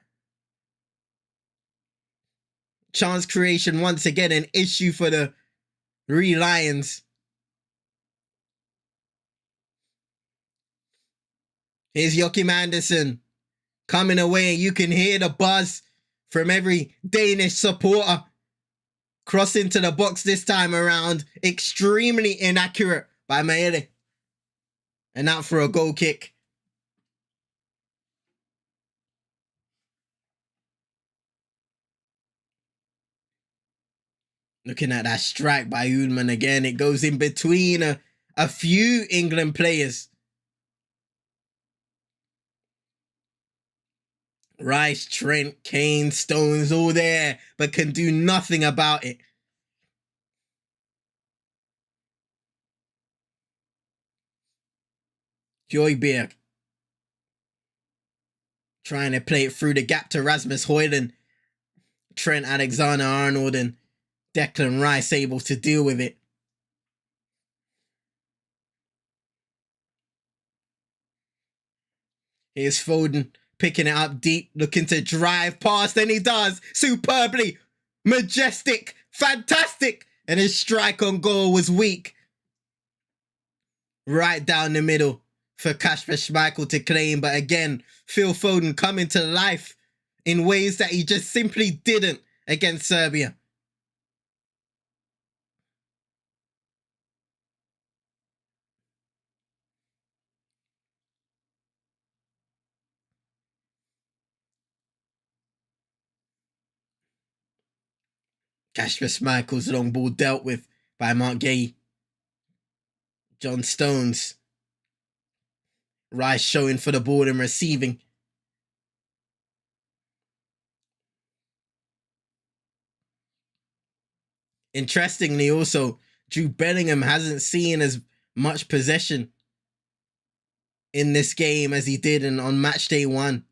Chance creation once again an issue for the Lions. Here's Joachim Andersen coming away. You can hear the buzz from every Danish supporter. Cross into the box this time around. Extremely inaccurate by Maele. And out for a goal kick. Looking at that strike by Ullman again. It goes in between a few England players. Rice, Trent, Kane, Stones, all there, but can do nothing about it. Højbjerg trying to play it through the gap to Rasmus Højlund. Trent Alexander-Arnold and Declan Rice able to deal with it. Here's Foden picking it up deep, looking to drive past, and he does superbly. Majestic, fantastic. And his strike on goal was weak. Right down the middle for Kasper Schmeichel to claim, but again, Phil Foden coming to life in ways that he just simply didn't against Serbia. Kasper Schmeichel's long ball dealt with by Mark Gay. John Stones. Rice showing for the ball and receiving. Interestingly also, Jude Bellingham hasn't seen as much possession in this game as he did on match day 1.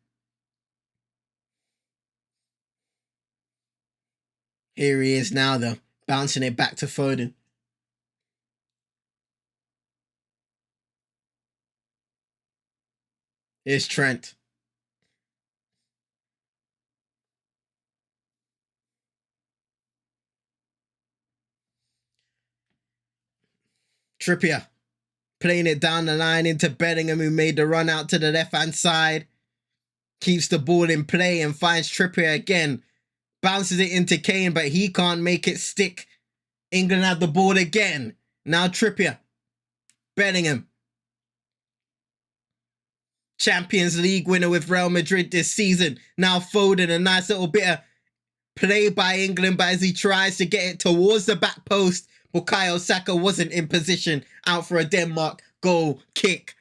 Here he is now though, bouncing it back to Foden. Here's Trent. Trippier playing it down the line into Bellingham, who made the run out to the left-hand side. Keeps the ball in play and finds Trippier again. Bounces it into Kane, but he can't make it stick. England have the ball again. Now Trippier. Bellingham. Champions League winner with Real Madrid this season. Now Foden, a nice little bit of play by England, but as he tries to get it towards the back post, Bukayo Saka wasn't in position. Out for a Denmark goal kick.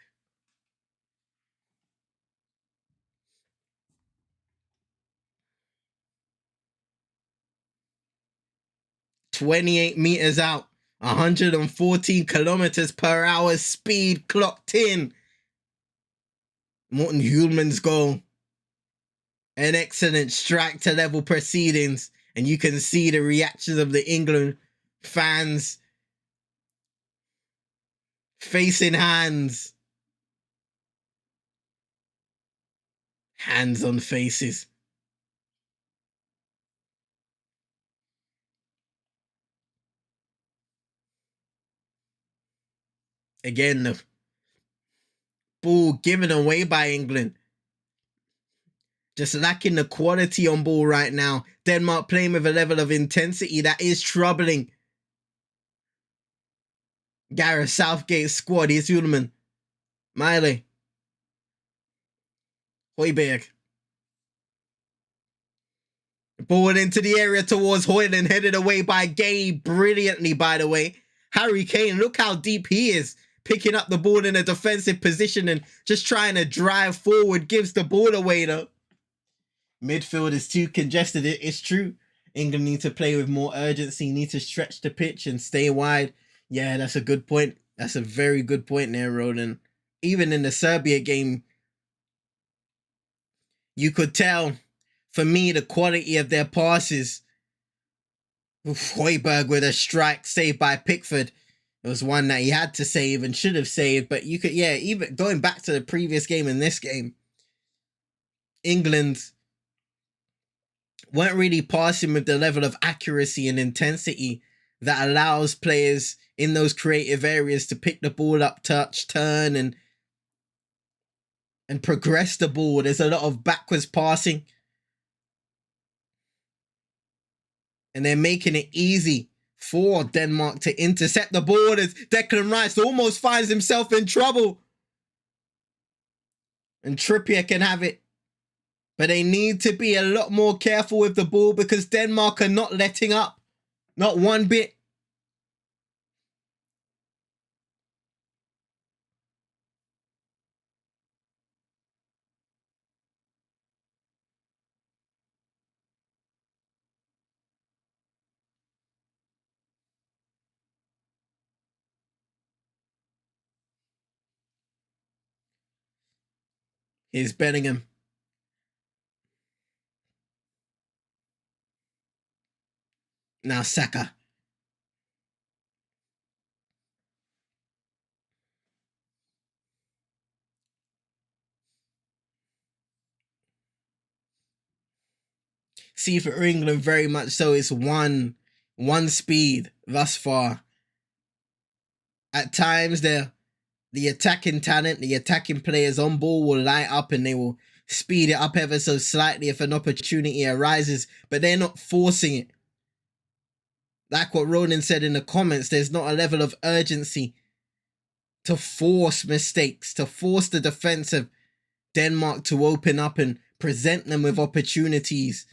"28 meters out, 114 kilometers per hour speed clocked in." Morten Hjulmand's goal. An excellent strike to level proceedings, and you can see the reactions of the England fans. Facing hands. Hands on faces. Again, the ball given away by England. Just lacking the quality on ball right now. Denmark playing with a level of intensity that is troubling Gareth Southgate's squad. Here's Ullman. Miley. Højbjerg. Ball into the area towards Højlund, headed away by Gay brilliantly, by the way. Harry Kane, look how deep he is. Picking up the ball in a defensive position and just trying to drive forward. Gives the ball away though. Midfield is too congested. It's true. England need to play with more urgency. Need to stretch the pitch and stay wide. Yeah, that's a good point. That's a very good point there, Roland. Even in the Serbia game, you could tell, for me, the quality of their passes. Højbjerg with a strike saved by Pickford. It was one that he had to save and should have saved. But you could, yeah, even going back to the previous game and this game, England weren't really passing with the level of accuracy and intensity that allows players in those creative areas to pick the ball up, touch, turn, and progress the ball. There's a lot of backwards passing. And they're making it easy for Denmark to intercept the ball as Declan Rice almost finds himself in trouble. And Trippier can have it. But they need to be a lot more careful with the ball because Denmark are not letting up. Not one bit. Here's Bellingham. Now Saka. See, for England, very much so, it's one speed thus far. At times, the attacking talent, the attacking players on ball will light up and they will speed it up ever so slightly if an opportunity arises, but they're not forcing it. Like what Ronan said in the comments, there's not a level of urgency to force mistakes, to force the defense of Denmark to open up and present them with opportunities,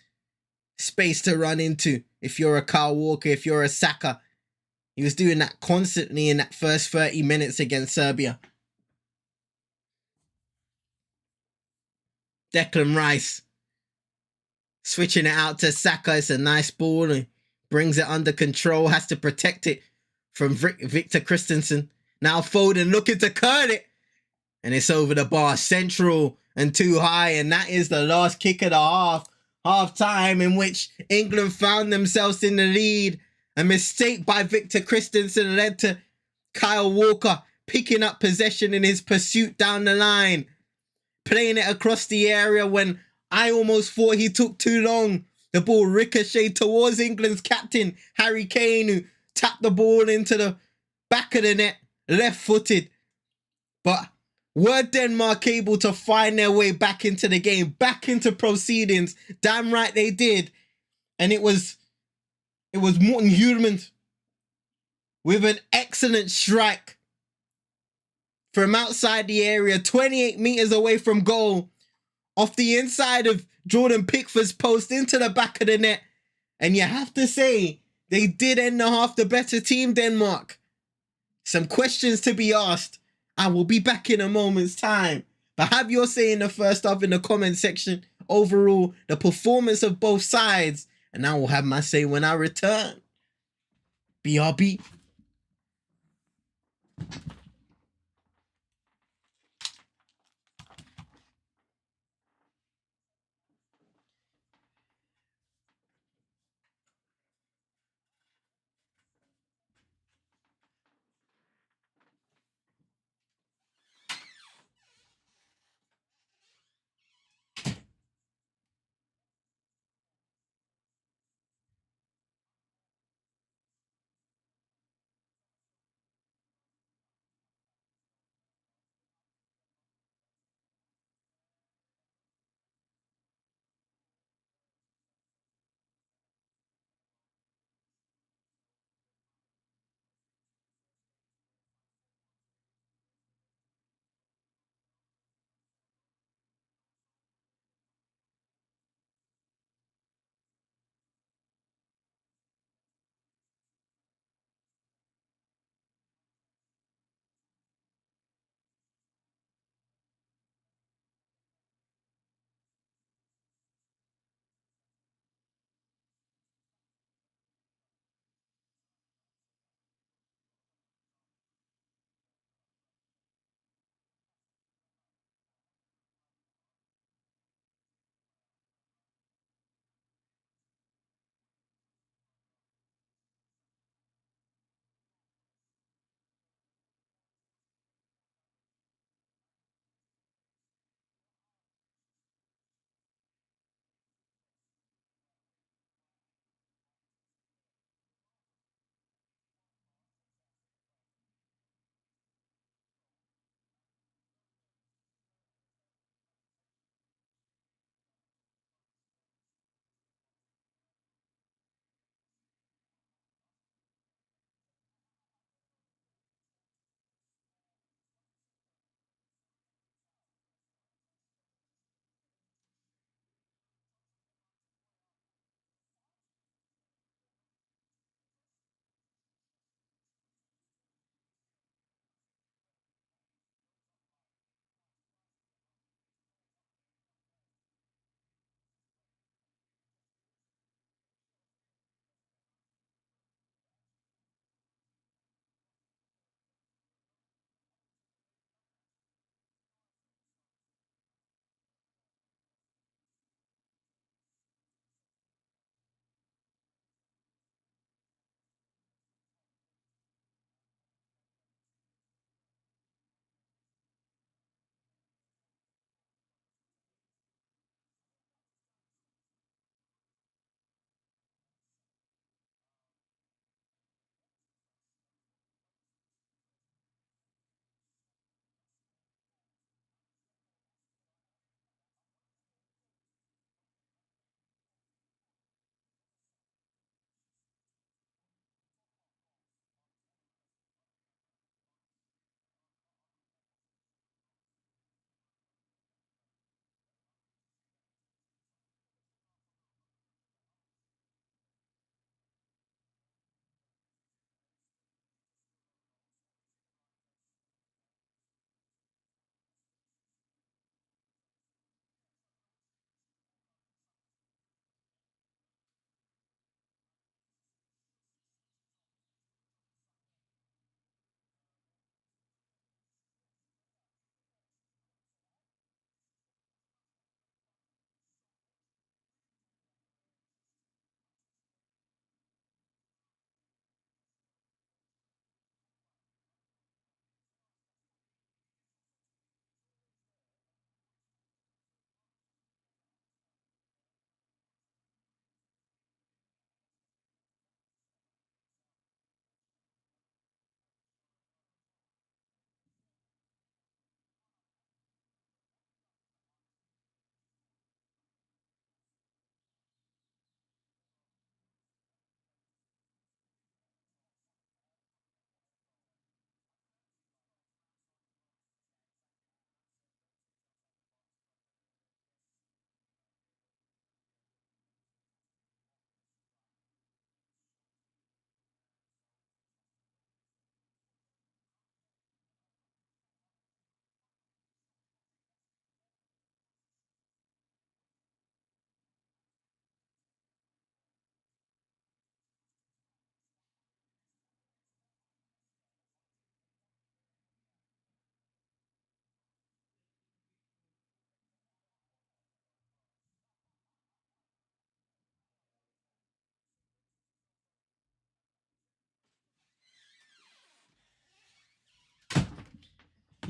space to run into. If you're a Kyle Walker, if you're a Saka, he was doing that constantly in that first 30 minutes against Serbia. Declan Rice switching it out to Saka. It's a nice ball and brings it under control, has to protect it from Victor Christensen. Now Foden looking to curl it, and it's over the bar, central and too high, and that is the last kick of the half time, in which England found themselves in the lead. A mistake by Victor Christensen led to Kyle Walker picking up possession in his pursuit down the line, playing it across the area when I almost thought he took too long. The ball ricocheted towards England's captain, Harry Kane, who tapped the ball into the back of the net, left-footed. But were Denmark able to find their way back into the game, back into proceedings? Damn right they did. And it was Morten Hjulmand with an excellent strike from outside the area, 28 meters away from goal, off the inside of Jordan Pickford's post into the back of the net. And you have to say, they did end the half the better team, Denmark. Some questions to be asked. I will be back in a moment's time. But have your say in the first half in the comment section. Overall, the performance of both sides. And I will have my say when I return. BRB.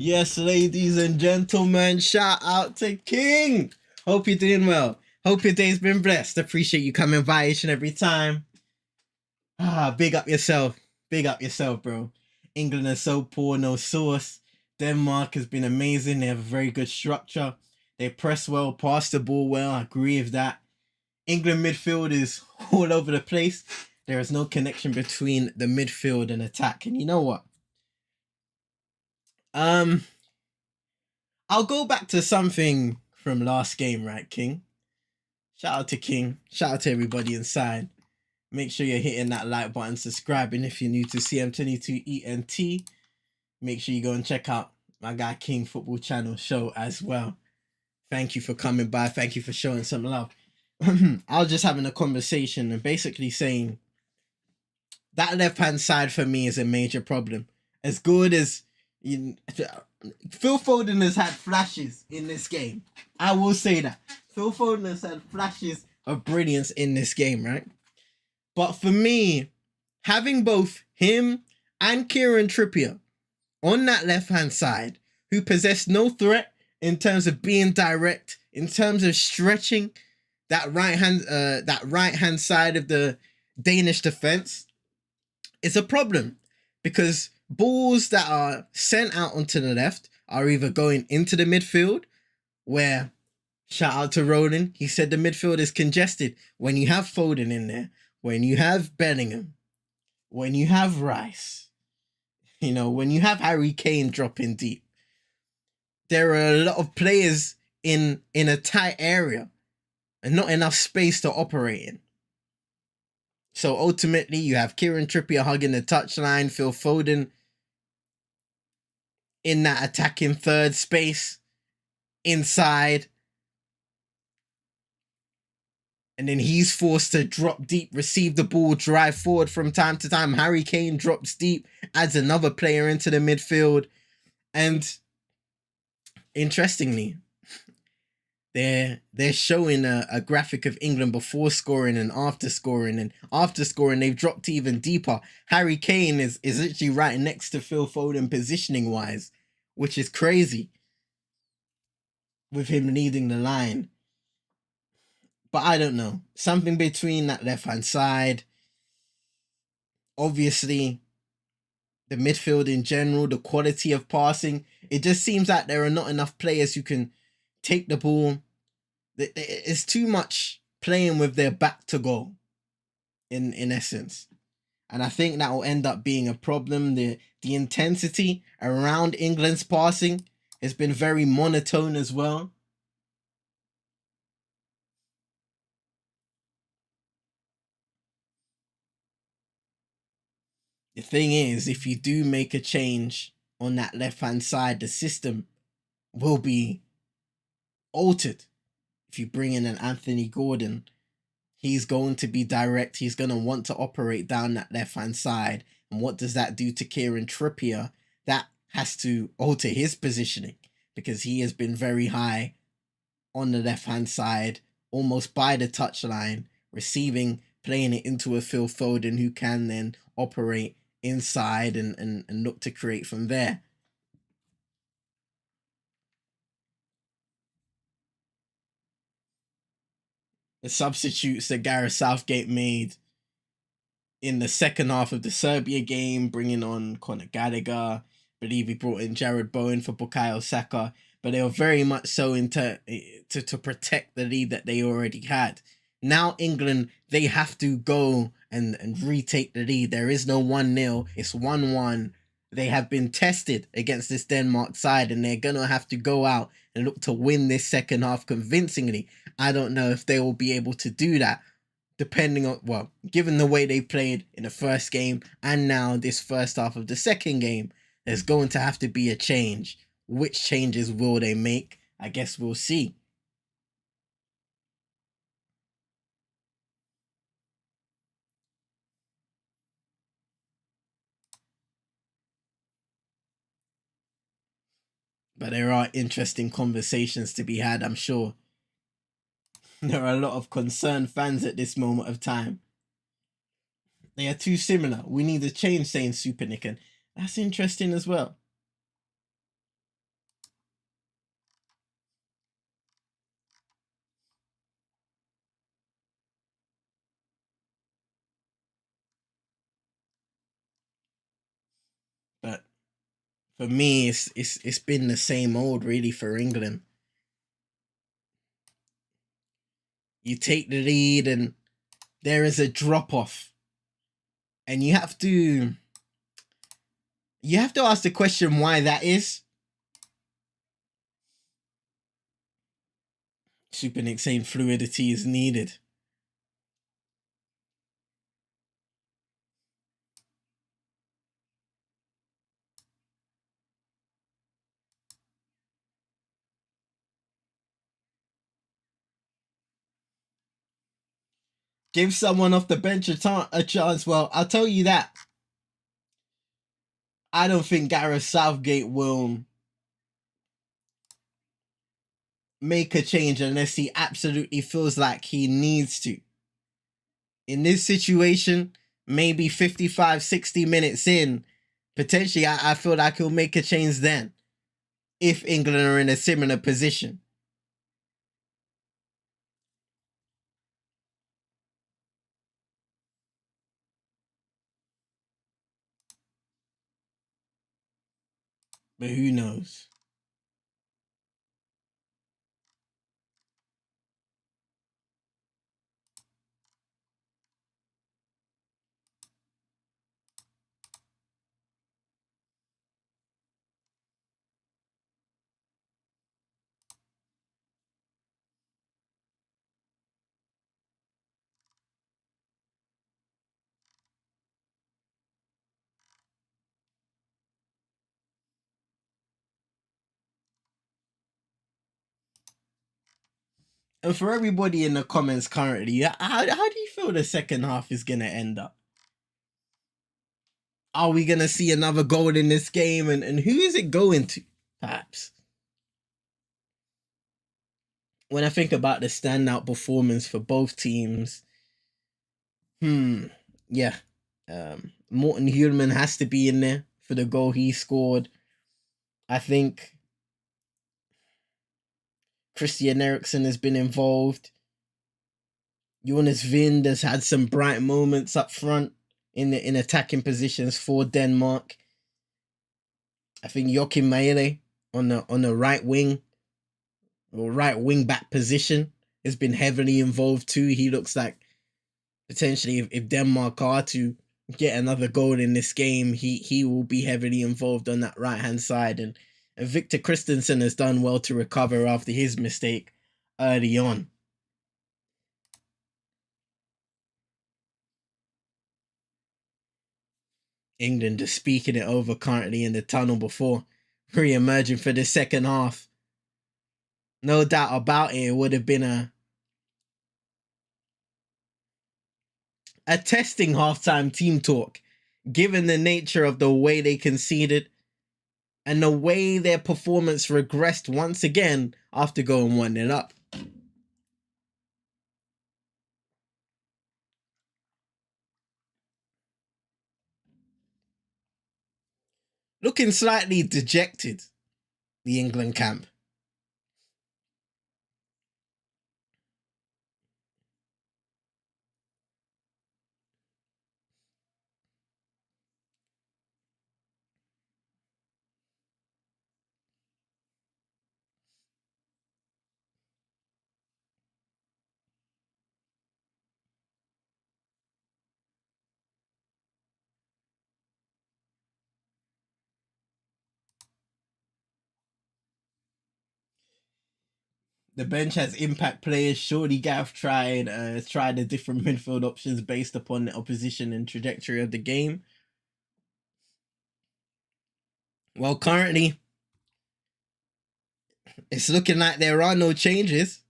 Yes, ladies and gentlemen, shout out to King. Hope you're doing well. Hope your day's been blessed. Appreciate you coming by each and every time. Big up yourself. Big up yourself, bro. England is so poor, no sauce. Denmark has been amazing. They have a very good structure. They press well, pass the ball well. I agree with that. England midfield is all over the place. There is no connection between the midfield and attack. And you know what? I'll go back to something from last game, right, King? Shout out to King. Shout out to everybody inside. Make sure you're hitting that like button, subscribing if you're new to CM22ENT. Make sure you go and check out my guy King Football Channel show as well. Thank you for coming by. Thank you for showing some love. I was just having a conversation and basically saying that left-hand side for me is a major problem. As good as Phil Foden has had flashes in this game. I will say that. Phil Foden has had flashes of brilliance in this game, right? But for me, having both him and Kieran Trippier on that left-hand side, who possess no threat in terms of being direct, in terms of stretching that right-hand side of the Danish defense, is a problem because balls that are sent out onto the left are either going into the midfield, where, shout out to Roland, he said the midfield is congested. When you have Foden in there, when you have Bellingham, when you have Rice, when you have Harry Kane dropping deep, there are a lot of players in a tight area and not enough space to operate in. So ultimately, you have Kieran Trippier hugging the touchline, Phil Foden in that attacking third space, inside. And then he's forced to drop deep, receive the ball, drive forward from time to time. Harry Kane drops deep, adds another player into the midfield. And interestingly, they're showing a graphic of England before scoring and after scoring. And after scoring, they've dropped even deeper. Harry Kane is literally right next to Phil Foden positioning-wise, which is crazy with him leading the line. But I don't know. Something between that left-hand side. Obviously, the midfield in general, the quality of passing. It just seems like there are not enough players who can take the ball. It's too much playing with their back to goal, in essence. And I think that will end up being a problem. The intensity around England's passing has been very monotone as well. The thing is, if you do make a change on that left-hand side, the system will be altered. If you bring in an Anthony Gordon, he's going to be direct. He's going to want to operate down that left-hand side. And what does that do to Kieran Trippier? That has to alter his positioning because he has been very high on the left-hand side, almost by the touchline, receiving, playing it into a Phil Foden who can then operate inside and look to create from there. The substitutes that Gareth Southgate made in the second half of the Serbia game, bringing on Conor Gallagher, I believe he brought in Jared Bowen for Bukayo Saka, but they were very much so to protect the lead that they already had. Now England, they have to go and retake the lead. There is no 1-0. It's 1-1. They have been tested against this Denmark side, and they're going to have to go out and look to win this second half convincingly. I don't know if they will be able to do that, depending on, given the way they played in the first game and now this first half of the second game, there's going to have to be a change. Which changes will they make? I guess we'll see. But there are interesting conversations to be had, I'm sure. There are a lot of concerned fans at this moment of time. They are too similar. We need a change, saying Super Nick, and that's interesting as well. For me, it's been the same old really for England. You take the lead and there is a drop off, and you have to ask the question why that is. Super Nick saying fluidity is needed. Give someone off the bench a chance. Well, I'll tell you that. I don't think Gareth Southgate will make a change unless he absolutely feels like he needs to. In this situation, maybe 55, 60 minutes in, potentially I feel like he'll make a change then, if England are in a similar position. But who knows? And for everybody in the comments currently, how do you feel the second half is going to end up? Are we going to see another goal in this game? And who is it going to, perhaps? When I think about the standout performance for both teams, yeah. Morten Hjulman has to be in there for the goal he scored. I think Christian Eriksen has been involved. Jonas Vind has had some bright moments up front in attacking positions for Denmark. I think Joachim Mæhle on the right wing or right wing back position has been heavily involved too. He looks like potentially if Denmark are to get another goal in this game, he will be heavily involved on that right hand side. And Victor Christensen has done well to recover after his mistake early on. England just speaking it over currently in the tunnel before re-emerging for the second half. No doubt about it, it would have been a testing halftime team talk, given the nature of the way they conceded and the way their performance regressed once again after going 1-0 up. Looking slightly dejected, the England camp. The bench has impact players. Surely Gav tried the different midfield options based upon the opposition and trajectory of the game. Well, currently, it's looking like there are no changes.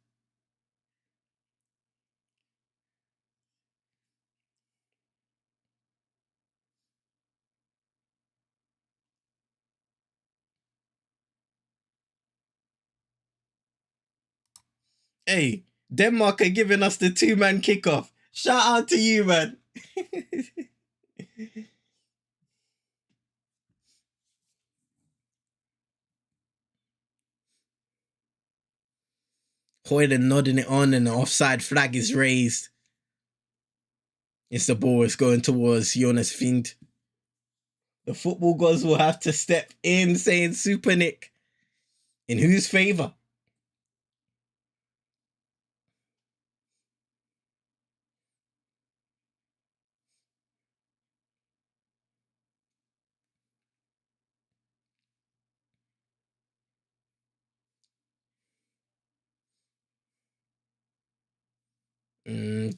Hey, Denmark are giving us the 2-man kickoff. Shout out to you, man. Hoyland nodding it on and the offside flag is raised. It's the ball is going towards Jonas Vind. The football gods will have to step in, saying Super Nick. In whose favour?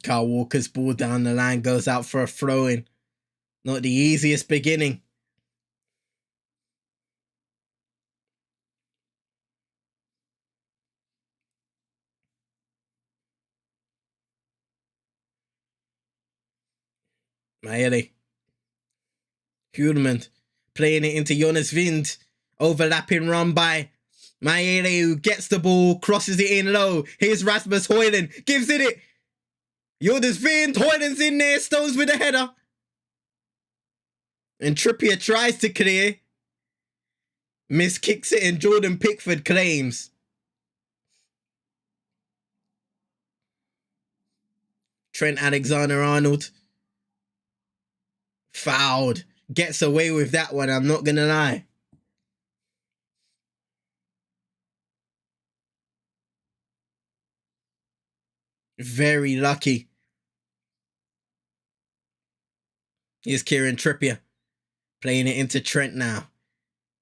Carl Walker's ball down the line goes out for a throw-in. Not the easiest beginning. Maele. Hulman playing it into Jonas Wind. Overlapping run by Maele, who gets the ball, crosses it in low. Here's Rasmus Højlund, gives it. Jonas Wind, Højlund's in there, Stones with a header. And Trippier tries to clear. Miss kicks it and Jordan Pickford claims. Trent Alexander-Arnold. Fouled. Gets away with that one, I'm not going to lie. Very lucky. Here's Kieran Trippier. Playing it into Trent now.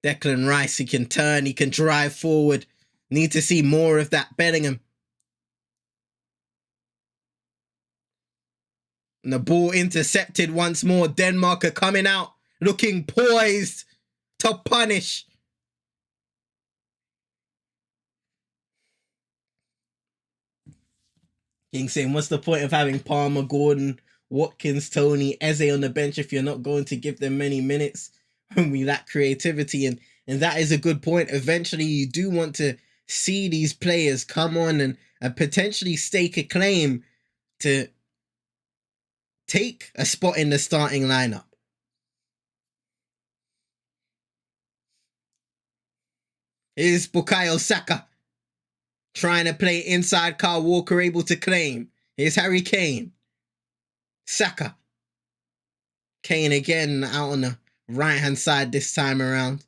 Declan Rice, he can turn, he can drive forward. Need to see more of that Bellingham. And the ball intercepted once more. Denmark are coming out, looking poised to punish. King saying, what's the point of having Palmer, Gordon, Watkins, Tony, Eze on the bench if you're not going to give them many minutes when we lack creativity? And that is a good point. Eventually, you do want to see these players come on and potentially stake a claim to take a spot in the starting lineup. Here's Bukayo Saka trying to play inside. Kyle Walker able to claim. Here's Harry Kane. Saka. Kane again out on the right-hand side this time around.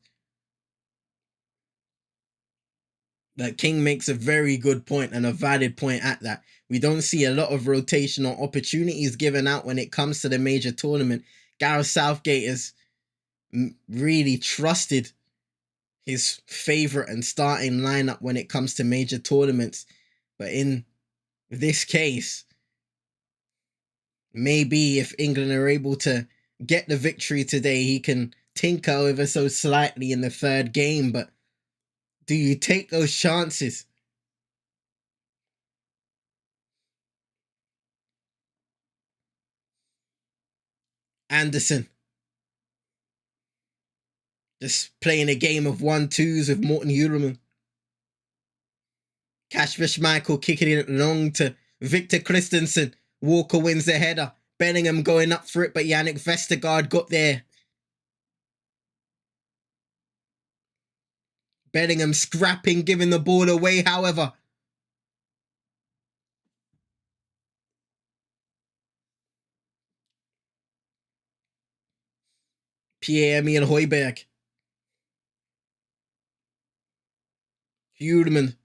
But King makes a very good point and a valid point at that. We don't see a lot of rotational opportunities given out when it comes to the major tournament. Gareth Southgate has really trusted his favourite and starting lineup when it comes to major tournaments. But in this case, maybe if England are able to get the victory today, he can tinker ever so slightly in the third game. But do you take those chances? Anderson. Just playing a game of 1-2s with Morten Hjulmand. Kasper Schmeichel kicking it long to Victor Christensen. Walker wins the header. Bellingham going up for it, but Yannick Vestergaard got there. Bellingham scrapping, giving the ball away, however. Pierre-Emile Højbjerg. Hjulmand.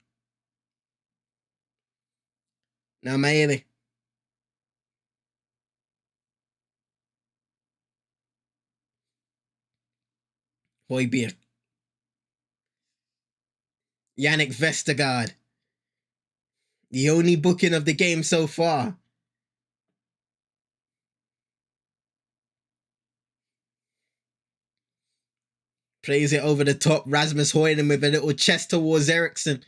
Now Maele. Højbjerg. Yannick Vestergaard. The only booking of the game so far. Plays it over the top. Rasmus Højlund with a little chest towards Eriksson.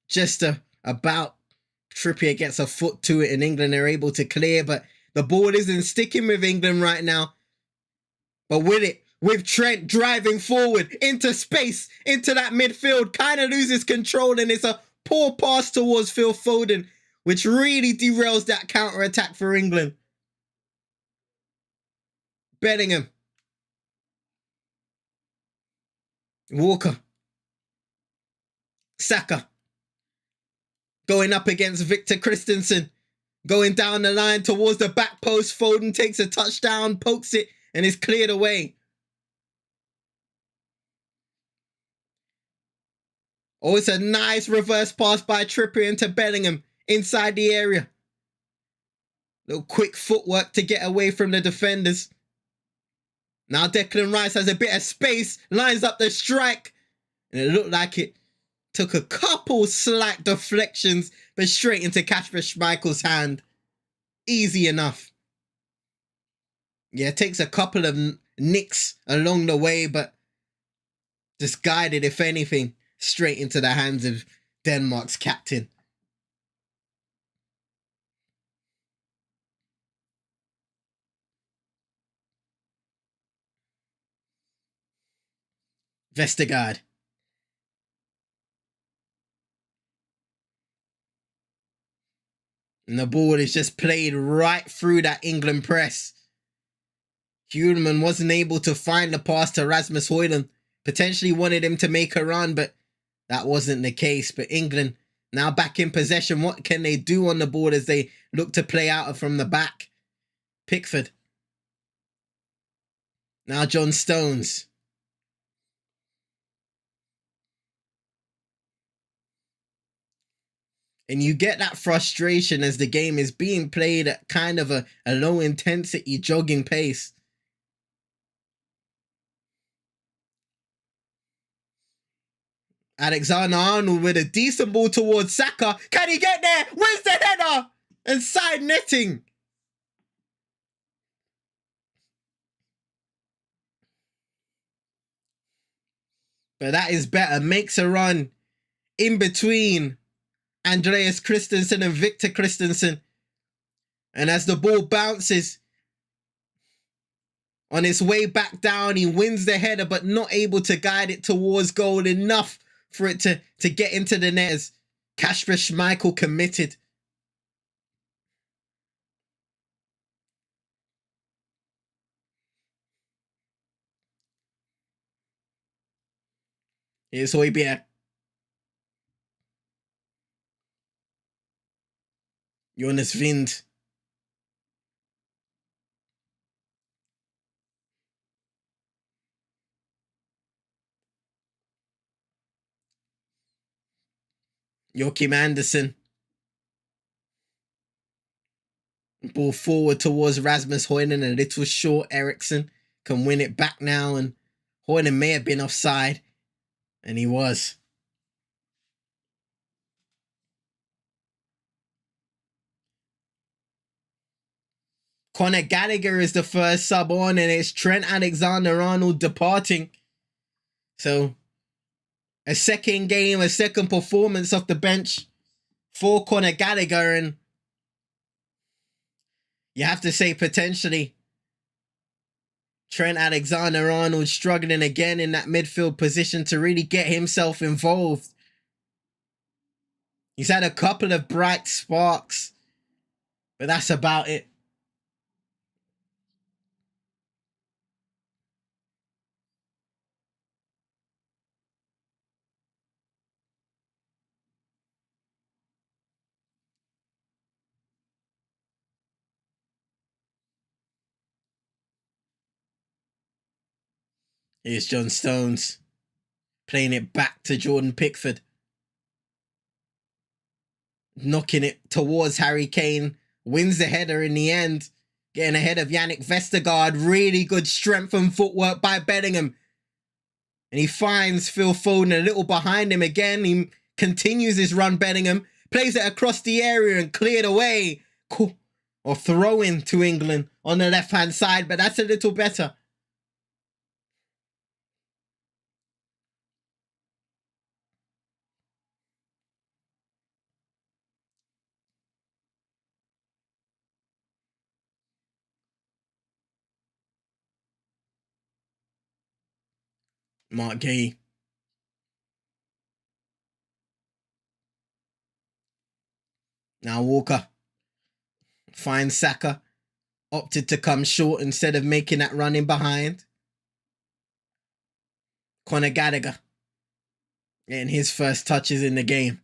Just about. Trippier gets a foot to it and England are able to clear. But the ball isn't sticking with England right now. But with Trent driving forward into space, into that midfield, kind of loses control. And it's a poor pass towards Phil Foden, which really derails that counter-attack for England. Bellingham. Walker. Saka. Going up against Victor Christensen. Going down the line towards the back post. Foden takes a touchdown, pokes it, and is cleared away. Oh, it's a nice reverse pass by Trippier into Bellingham inside the area. Little quick footwork to get away from the defenders. Now Declan Rice has a bit of space, lines up the strike. And it looked like it took a couple slight deflections, but straight into Kasper Schmeichel's hand. Easy enough. Yeah, it takes a couple of nicks along the way, but just guided, if anything, straight into the hands of Denmark's captain. Vestergaard. And the ball is just played right through that England press. Huleman wasn't able to find the pass to Rasmus Højlund. Potentially wanted him to make a run, but that wasn't the case. But England now back in possession. What can they do on the board as they look to play out from the back? Pickford. Now John Stones. And you get that frustration as the game is being played at kind of a low intensity jogging pace. Alexander-Arnold with a decent ball towards Saka. Can he get there? Where's the header? And side netting. But that is better. Makes a run in between Andreas Christensen and Victor Christensen. And as the ball bounces on its way back down, he wins the header, but not able to guide it towards goal enough for it to get into the net as Kasper Schmeichel committed. Here's Højbjerg. Jonas Wind. Joachim Andersen. Ball forward towards Rasmus Højlund, a little short. Eriksson can win it back now, and Højlund may have been offside, and he was. Conor Gallagher is the first sub on, and it's Trent Alexander-Arnold departing. So, a second game, a second performance off the bench for Conor Gallagher, and you have to say potentially Trent Alexander-Arnold struggling again in that midfield position to really get himself involved. He's had a couple of bright sparks, but that's about it. Here's John Stones playing it back to Jordan Pickford. Knocking it towards Harry Kane. Wins the header in the end. Getting ahead of Yannick Vestergaard. Really good strength and footwork by Bellingham. And he finds Phil Foden a little behind him again. He continues his run, Bellingham. Plays it across the area and cleared away. Or throw in to England on the left-hand side. But that's a little better. Mark Gay. Now Walker finds Saka. Opted to come short instead of making that run in behind. Conor Gallagher getting his first touches in the game.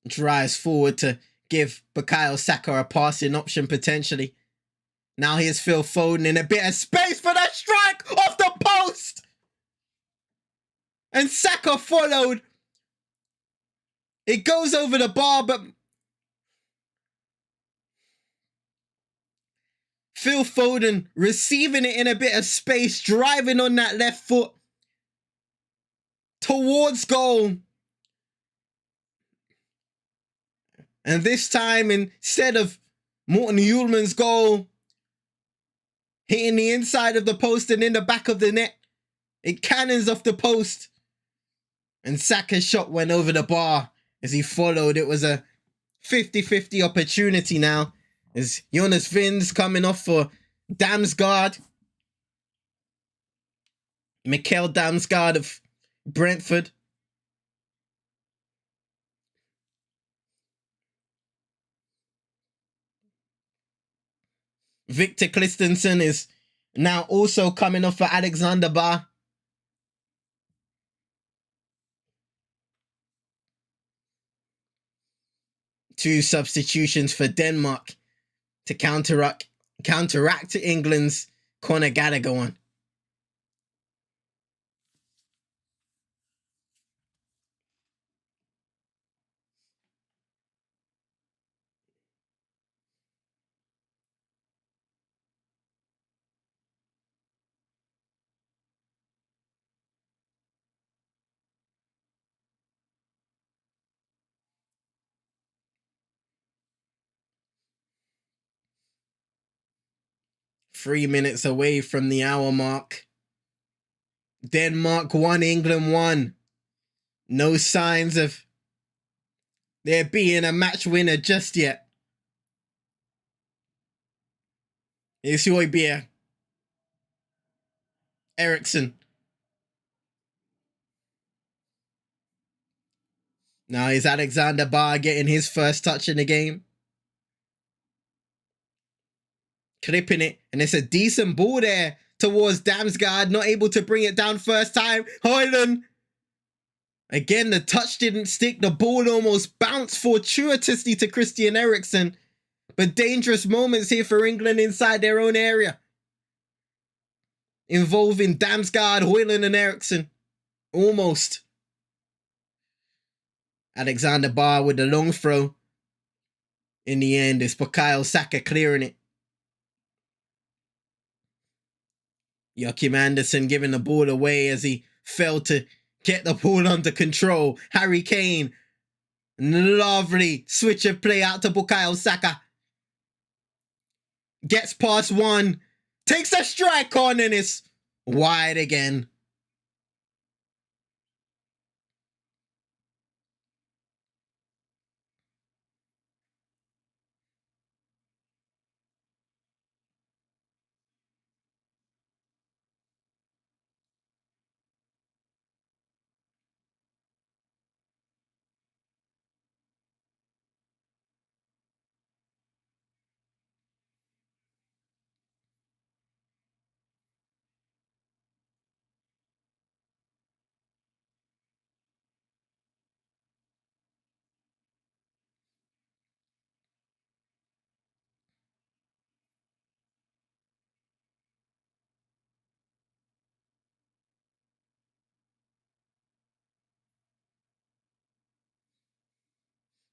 Drives forward to give Bukayo Saka a passing option potentially. Now here's Phil Foden in a bit of space for that strike off the post. And Saka followed It goes over the bar, but Phil Foden receiving it in a bit of space, driving on that left foot towards goal. And this time, instead of Morten Hjulmand's goal hitting the inside of the post and in the back of the net, it cannons off the post. And Saka's shot went over the bar as he followed. It was a 50-50 opportunity now as Jonas Vin's coming off for Damsgaard. Mikkel Damsgaard of Brentford. Victor Christensen is now also coming off for Alexander Bar. Two substitutions for Denmark to counteract England's Conor Gallagher one. Three minutes away from the hour mark. Denmark 1, England 1. No signs of there being a match winner just yet. It's Højbjerg. Eriksson. Now is Alexander Bar getting his first touch in the game. Clipping it, and it's a decent ball there towards Damsgaard, not able to bring it down first time. Højlund. Again, the touch didn't stick. The ball almost bounced fortuitously to Christian Eriksen. But dangerous moments here for England inside their own area, involving Damsgaard, Højlund and Eriksen. Almost. Alexander Bar with the long throw. In the end, it's Bukayo Saka clearing it. Joachim Andersen giving the ball away as he failed to get the ball under control. Harry Kane. Lovely switch of play out to Bukayo Saka. Gets past one. Takes a strike on and it's wide again.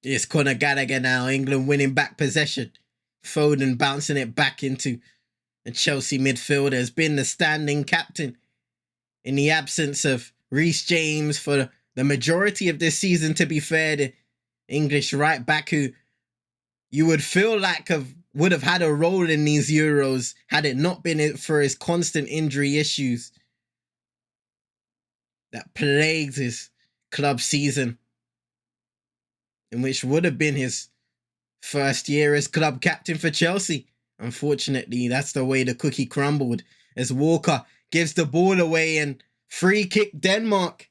It's Conor Gallagher now. England winning back possession. Foden bouncing it back into the Chelsea midfield. Has been the standing captain in the absence of Reece James for the majority of this season, to be fair. The English right back who you would feel like would have had a role in these Euros had it not been for his constant injury issues that plagued his club season, in which would have been his first year as club captain for Chelsea. Unfortunately, that's the way the cookie crumbled as Walker gives the ball away and free kick Denmark.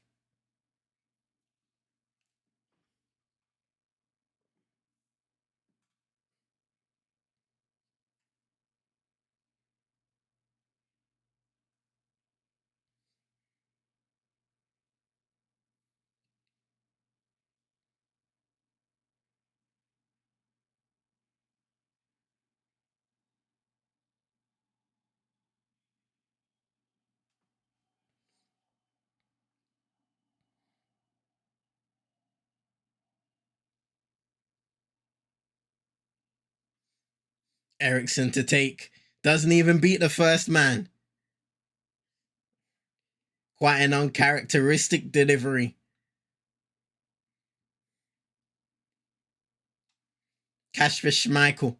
Eriksson to take. Doesn't even beat the first man. Quite an uncharacteristic delivery. Kasper Schmeichel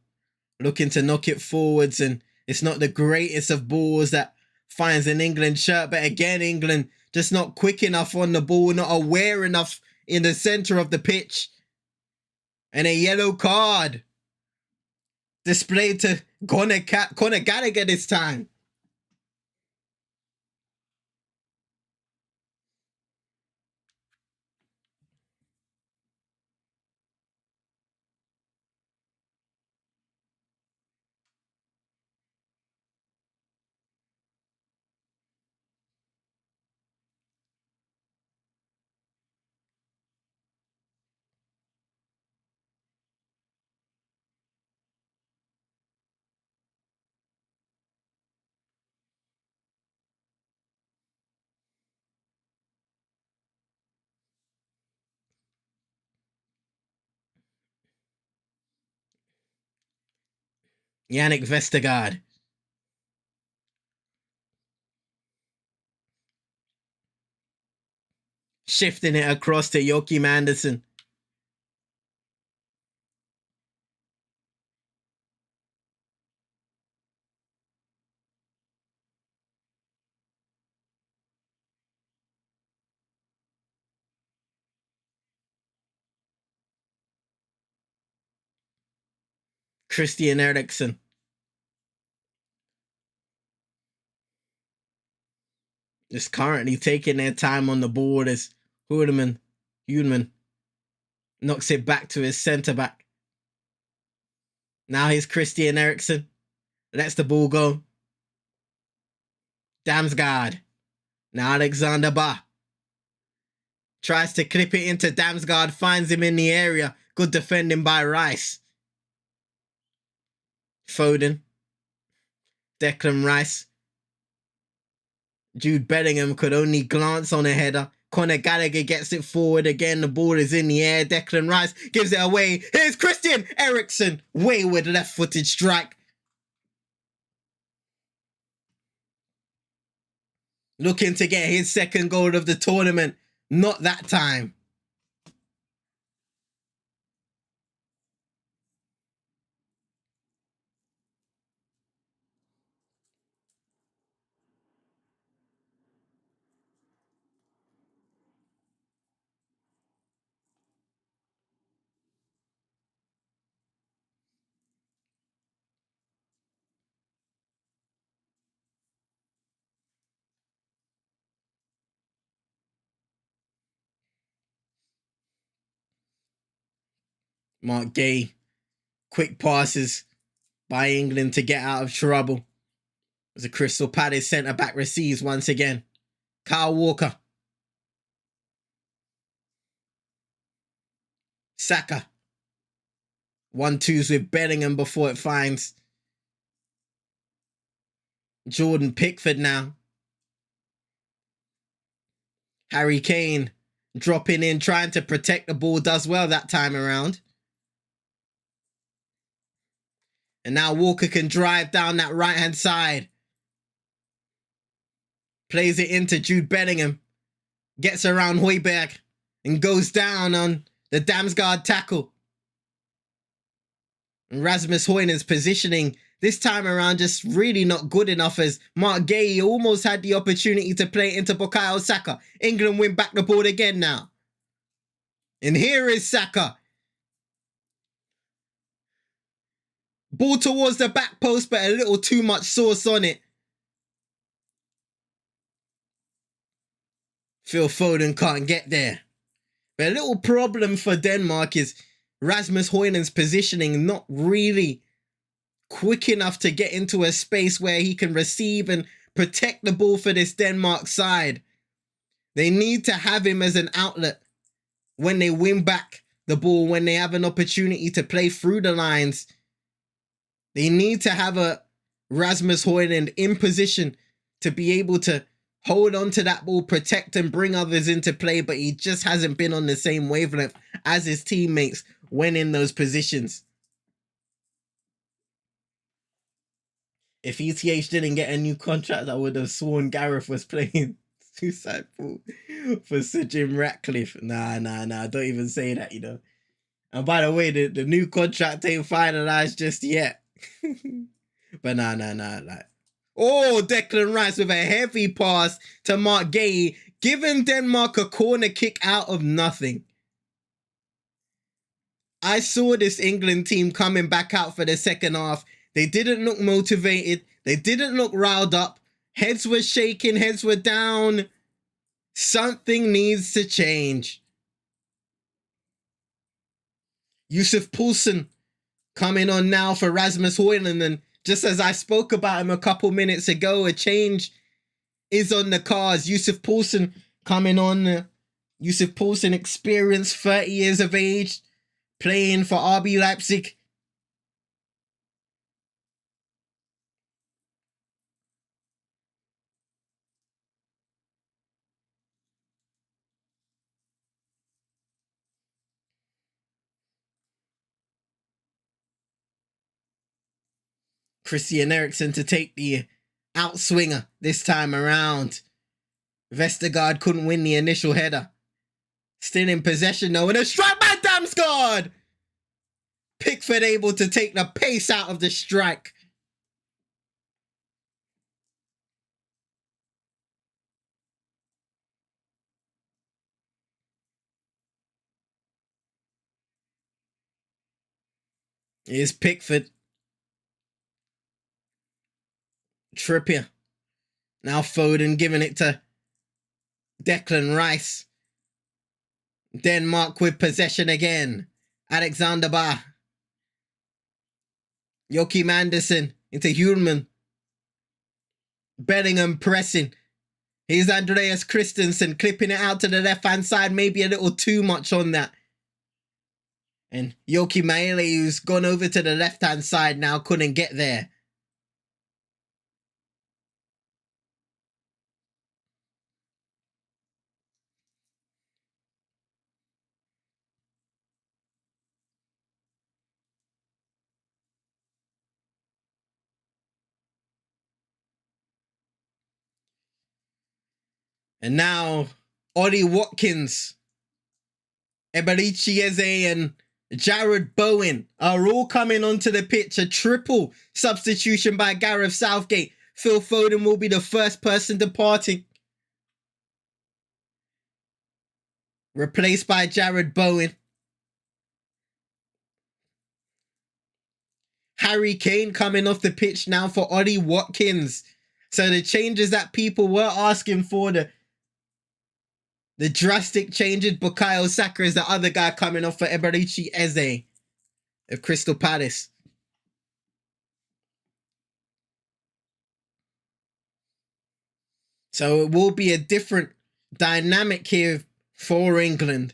looking to knock it forwards, and it's not the greatest of balls that finds an England shirt, but again, England just not quick enough on the ball, not aware enough in the center of the pitch. And a yellow card displayed to Conor Gallagher this time. Yannick Vestergaard. Shifting it across to Joachim Andersen. Christian Eriksen. Just currently taking their time on the board as Hudeman knocks it back to his centre back. Now here's Christian Eriksen. Lets the ball go. Damsgaard. Now Alexander Bah. Tries to clip it into Damsgaard. Finds him in the area. Good defending by Rice. Foden. Declan Rice. Jude Bellingham could only glance on a header. Conor Gallagher gets it forward again. The ball is in the air. Declan Rice gives it away. Here's Christian Eriksen. Wayward left-footed strike. Looking to get his second goal of the tournament. Not that time. Mark Gay. Quick passes by England to get out of trouble. As the Crystal Palace centre-back receives once again. Kyle Walker. Saka. 1-2s with Bellingham before it finds Jordan Pickford now. Harry Kane dropping in, trying to protect the ball. Does well that time around. And now Walker can drive down that right-hand side. Plays it into Jude Bellingham. Gets around Højbjerg. And goes down on the Damsgaard tackle. And Rasmus Højlund's positioning this time around just really not good enough, as Mark Gay almost had the opportunity to play it into Bukayo Saka. England win back the ball again now. And here is Saka. Ball towards the back post, but a little too much sauce on it. Phil Foden can't get there. But a little problem for Denmark is Rasmus Højlund's positioning not really quick enough to get into a space where he can receive and protect the ball for this Denmark side. They need to have him as an outlet when they win back the ball, when they have an opportunity to play through the lines. They need to have a Rasmus Højlund in position to be able to hold on to that ball, protect and bring others into play, but he just hasn't been on the same wavelength as his teammates when in those positions. If ETH didn't get a new contract, I would have sworn Gareth was playing suicide pool for Sir Jim Ratcliffe. Nah. Don't even say that, you know. And by the way, the new contract ain't finalized just yet. But nah. Like, oh, Declan Rice with a heavy pass to Mark Gay, giving Denmark a corner kick out of nothing. I saw this England team coming back out for the second half. They didn't look motivated. They didn't look riled up. Heads were shaking. Heads were down. Something needs to change. Yusuf Poulsen coming on now for Rasmus Højlund. And just as I spoke about him a couple minutes ago, a change is on the cards. Yusuf Poulsen coming on. Yusuf Poulsen, experienced, 30 years of age, playing for RB Leipzig. Christian Eriksen to take the outswinger this time around. Vestergaard couldn't win the initial header. Still in possession though, and a strike by Damsgaard! Pickford able to take the pace out of the strike. Here's Pickford. Trippier. Now Foden giving it to Declan Rice. Denmark with possession again. Alexander Bah. Joachim Andersen into Hjulman. Bellingham pressing. Here's Andreas Christensen clipping it out to the left-hand side. Maybe a little too much on that. And Joachim Maele, who's gone over to the left-hand side now, couldn't get there. And now, Ollie Watkins, Eberechi Eze and Jared Bowen are all coming onto the pitch. A triple substitution by Gareth Southgate. Phil Foden will be the first person departing. Replaced by Jared Bowen. Harry Kane coming off the pitch now for Ollie Watkins. So the changes that people were asking for, the drastic changes. Bukayo Saka is the other guy coming off for Eberechi Eze of Crystal Palace. So it will be a different dynamic here for England.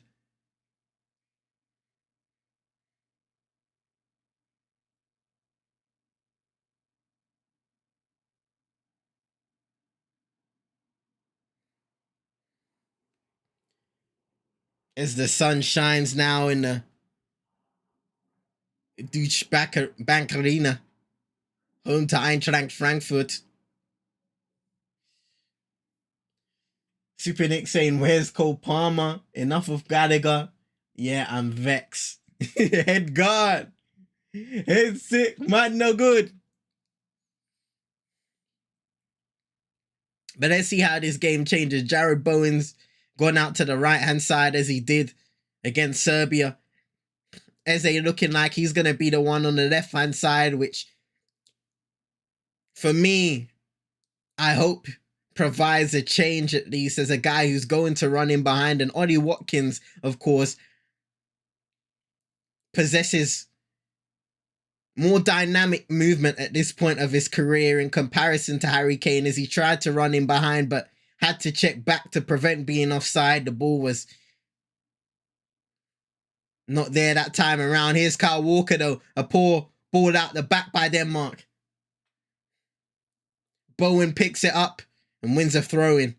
As the sun shines now in the Deutsche Bank Arena, home to Eintracht Frankfurt. Super Nick saying, where's Cole Palmer? Enough of Gallagher. Yeah, I'm vexed. Head guard. Head sick. Man, no good. But let's see how this game changes. Jared Bowen's gone out to the right-hand side as he did against Serbia. Eze looking like he's going to be the one on the left-hand side, which, for me, I hope provides a change at least as a guy who's going to run in behind. And Ollie Watkins, of course, possesses more dynamic movement at this point of his career in comparison to Harry Kane, as he tried to run in behind but had to check back to prevent being offside. The ball was not there that time around. Here's Kyle Walker though. A poor ball out the back by Denmark. Bowen picks it up and wins a throw-in.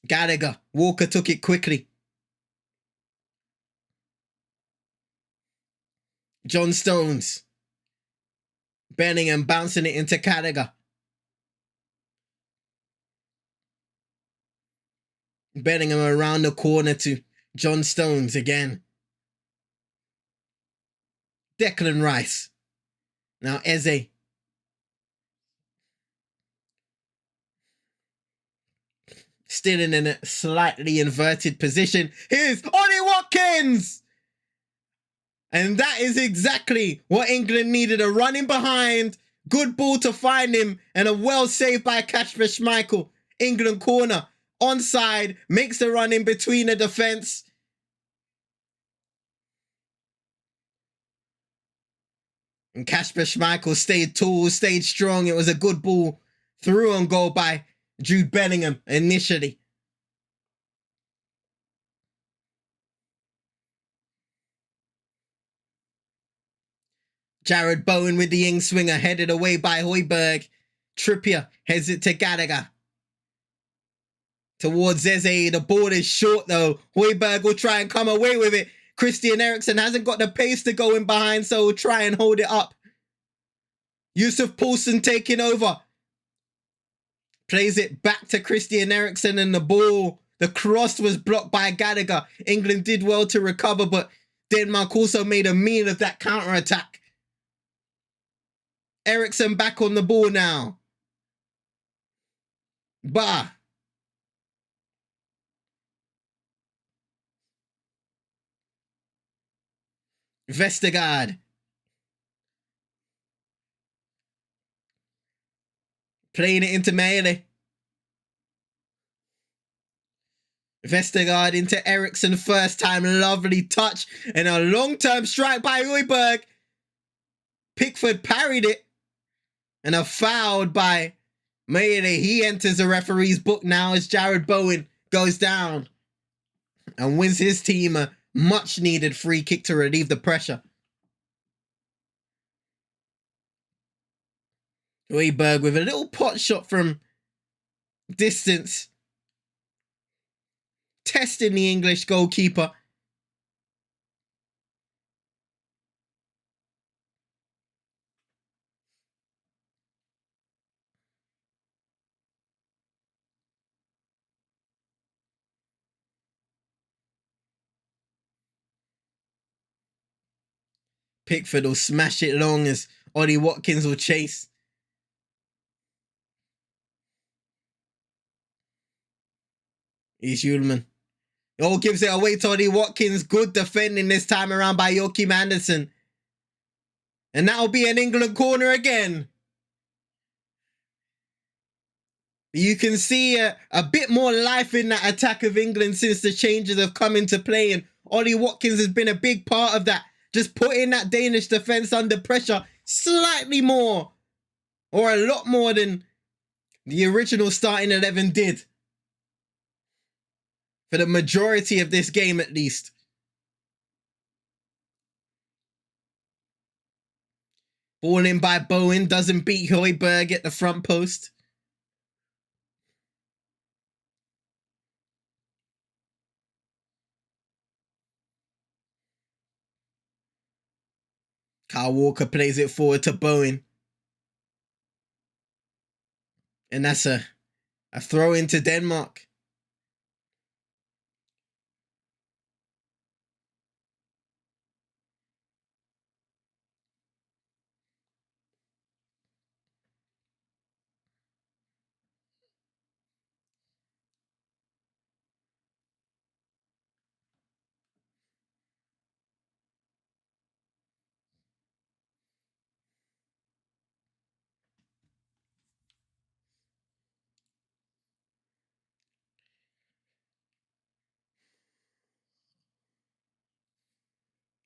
Gallagher. Walker took it quickly. John Stones. Bellingham bouncing it into Gallagher. Bellingham around the corner to John Stones again. Declan Rice. Now Eze. Still in a slightly inverted position. Here's Ollie Watkins! And that is exactly what England needed. A running behind, good ball to find him, and a well saved by Kasper Schmeichel. England corner, onside, makes the run in between the defence. And Kasper Schmeichel stayed tall, stayed strong. It was a good ball through on goal by Jude Bellingham initially. Jared Bowen with the in-swinger, headed away by Højbjerg. Trippier heads it to Gallagher. Towards Eze, the ball is short though. Højbjerg will try and come away with it. Christian Eriksen hasn't got the pace to go in behind, so will try and hold it up. Yusuf Poulsen taking over. Plays it back to Christian Eriksen, and the cross was blocked by Gallagher. England did well to recover, but Denmark also made a meal of that counter-attack. Eriksen back on the ball now. Bah. Vestergaard. Playing it into Mele. Vestergaard into Eriksen first time. Lovely touch. And a long-term strike by Højbjerg. Pickford parried it. And a foul by Mele. He enters the referee's book now as Jared Bowen goes down and wins his team a much-needed free kick to relieve the pressure. Højbjerg with a little pot shot from distance. Testing the English goalkeeper. Pickford will smash it long as Ollie Watkins will chase. He's Ullman. Oh, gives it away to Ollie Watkins. Good defending this time around by Joachim Andersen. And that'll be an England corner again. You can see a bit more life in that attack of England since the changes have come into play. And Ollie Watkins has been a big part of that. Just putting that Danish defence under pressure slightly more. Or a lot more than the original starting 11 did. For the majority of this game, at least. Ball in by Bowen. Doesn't beat Højbjerg at the front post. Kyle Walker plays it forward to Bowen. And that's a throw into Denmark.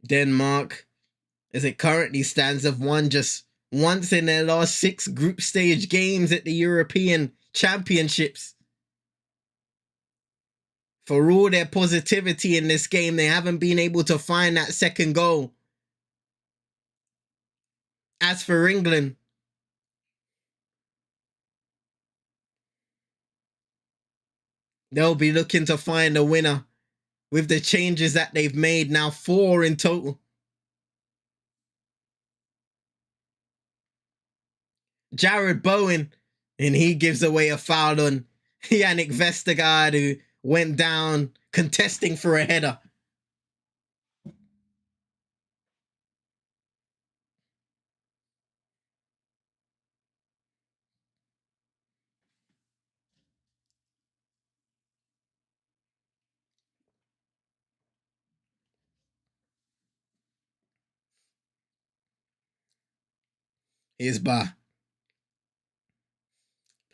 Denmark, as it currently stands, have won just once in their last 6 group stage games at the European Championships. For all their positivity in this game, they haven't been able to find that second goal. As for England, they'll be looking to find a winner with the changes that they've made, now 4 in total. Jared Bowen, and he gives away a foul on Yannick Vestergaard, who went down contesting for a header. Here's Bar.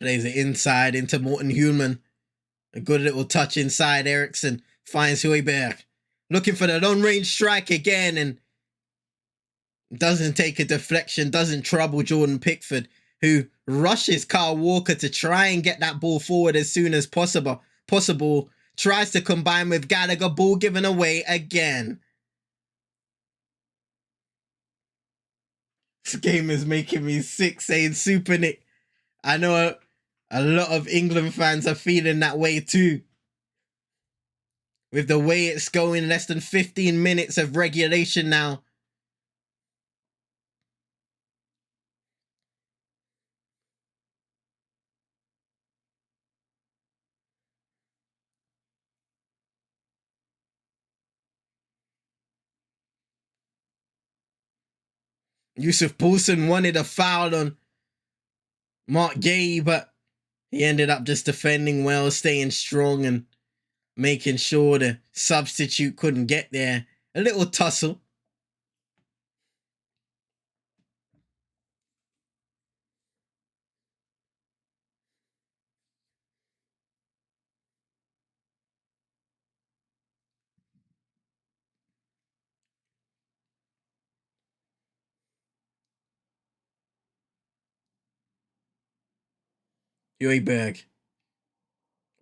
Plays it inside into Morten Hulman. A good little touch inside. Eriksson finds Højbjerg. Looking for the long-range strike again, and doesn't take a deflection, doesn't trouble Jordan Pickford, who rushes Kyle Walker to try and get that ball forward as soon as possible. Tries to combine with Gallagher, ball given away again. This game is making me sick saying Super Nick. I know a lot of England fans are feeling that way too. With the way it's going, less than 15 minutes of regulation now. Yusuf Poulsen wanted a foul on Mark Gay, but he ended up just defending well, staying strong and making sure the substitute couldn't get there. A little tussle. Højbjerg.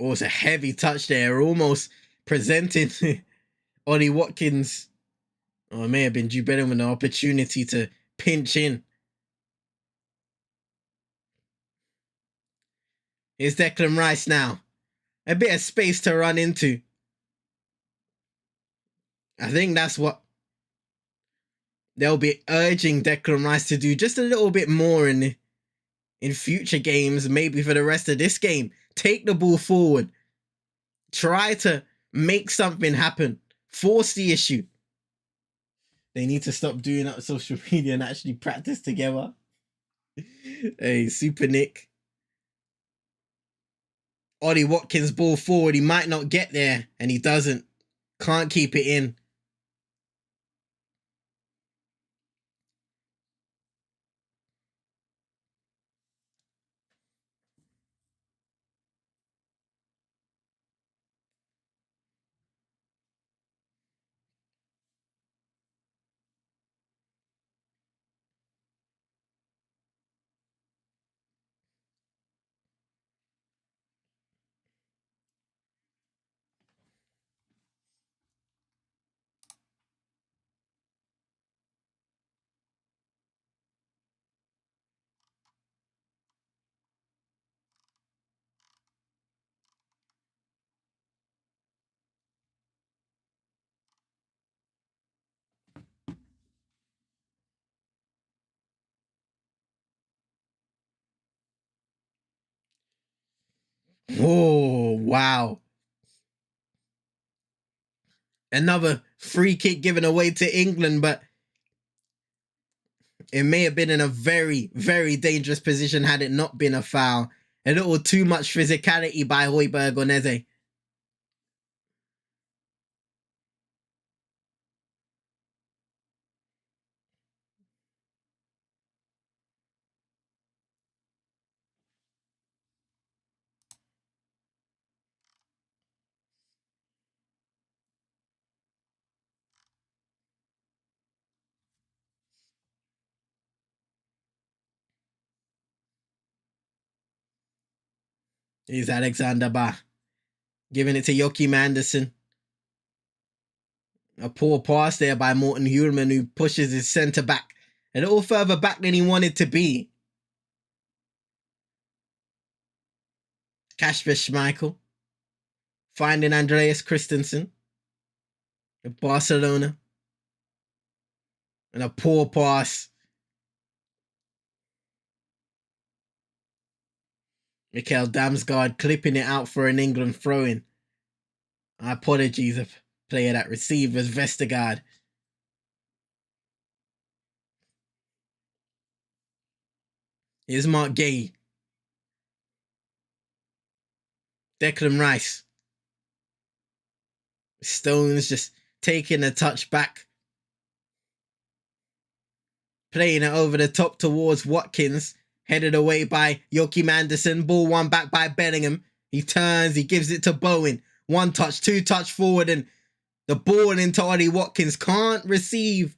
Oh, it's a heavy touch there, almost presenting Ollie Watkins. Oh, it may have been Jude Bellingham with an opportunity to pinch in. Here's Declan Rice now. A bit of space to run into. I think that's what they'll be urging Declan Rice to do, just a little bit more in future games, maybe for the rest of this game. Take the ball forward. Try to make something happen. Force the issue. They need to stop doing that on social media and actually practice together. Hey, Super Nick. Ollie Watkins ball forward. He might not get there, and he doesn't. Can't keep it in. Oh, wow. Another free kick given away to England, but it may have been in a very, very dangerous position had it not been a foul. A little too much physicality by Højbjerg on Eze. Here's Alexander Bah. Giving it to Joachim Andersen. A poor pass there by Morten Hulman, who pushes his centre back a little further back than he wanted to be. Kasper Schmeichel finding Andreas Christensen of Barcelona. And a poor pass Mikael Damsgaard clipping it out for an England throw-in. Apologies, a player that received was Vestergaard. Here's Mark Gay. Declan Rice. Stones just taking a touch back. Playing it over the top towards Watkins. Headed away by Joachim Andersen. Ball won back by Bellingham. He turns, he gives it to Bowen. 1 touch, 2 touch forward, and the ball into Ollie Watkins. Can't receive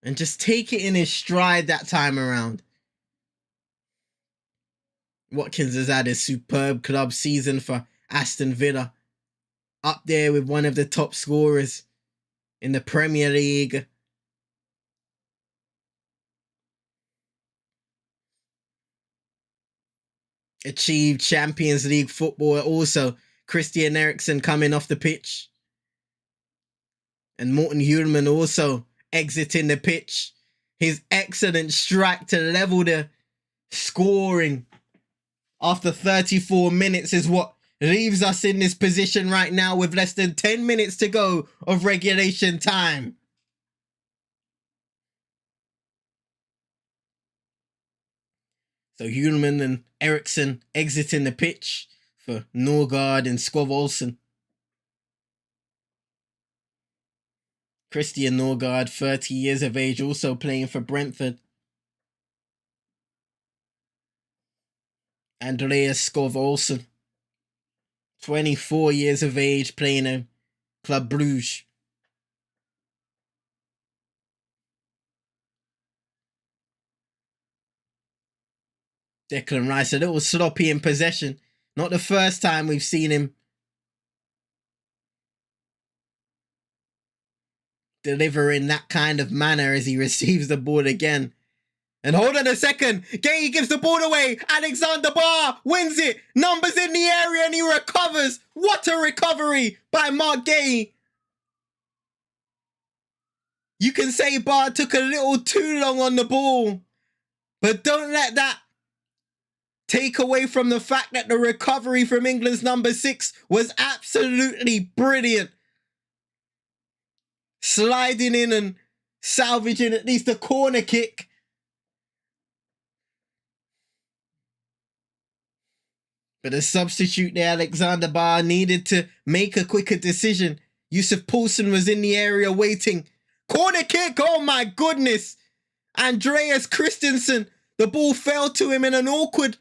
and just take it in his stride that time around. Watkins has had a superb club season for Aston Villa. Up there with one of the top scorers in the Premier League. Achieved Champions League football. Also, Christian Eriksen coming off the pitch. And Morten Hjulman also exiting the pitch. His excellent strike to level the scoring after 34 minutes is what leaves us in this position right now with less than 10 minutes to go of regulation time. So Hjulman and Eriksen exiting the pitch for Norgard and Skov Olsen. Christian Norgard, 30 years of age, also playing for Brentford. Andreas Skov Olsen, 24 years of age, playing in Club Bruges. Declan Rice, a little sloppy in possession. Not the first time we've seen him deliver in that kind of manner as he receives the ball again. And hold on a second. Gay gives the ball away. Alexander Barr wins it. Numbers in the area and he recovers. What a recovery by Mark Gay. You can say Barr took a little too long on the ball. But don't let that take away from the fact that the recovery from England's number 6 was absolutely brilliant. Sliding in and salvaging at least a corner kick. But a substitute there, Alexander Barr, needed to make a quicker decision. Yusuf Poulsen was in the area waiting. Corner kick, oh my goodness. Andreas Christensen, the ball fell to him in an awkward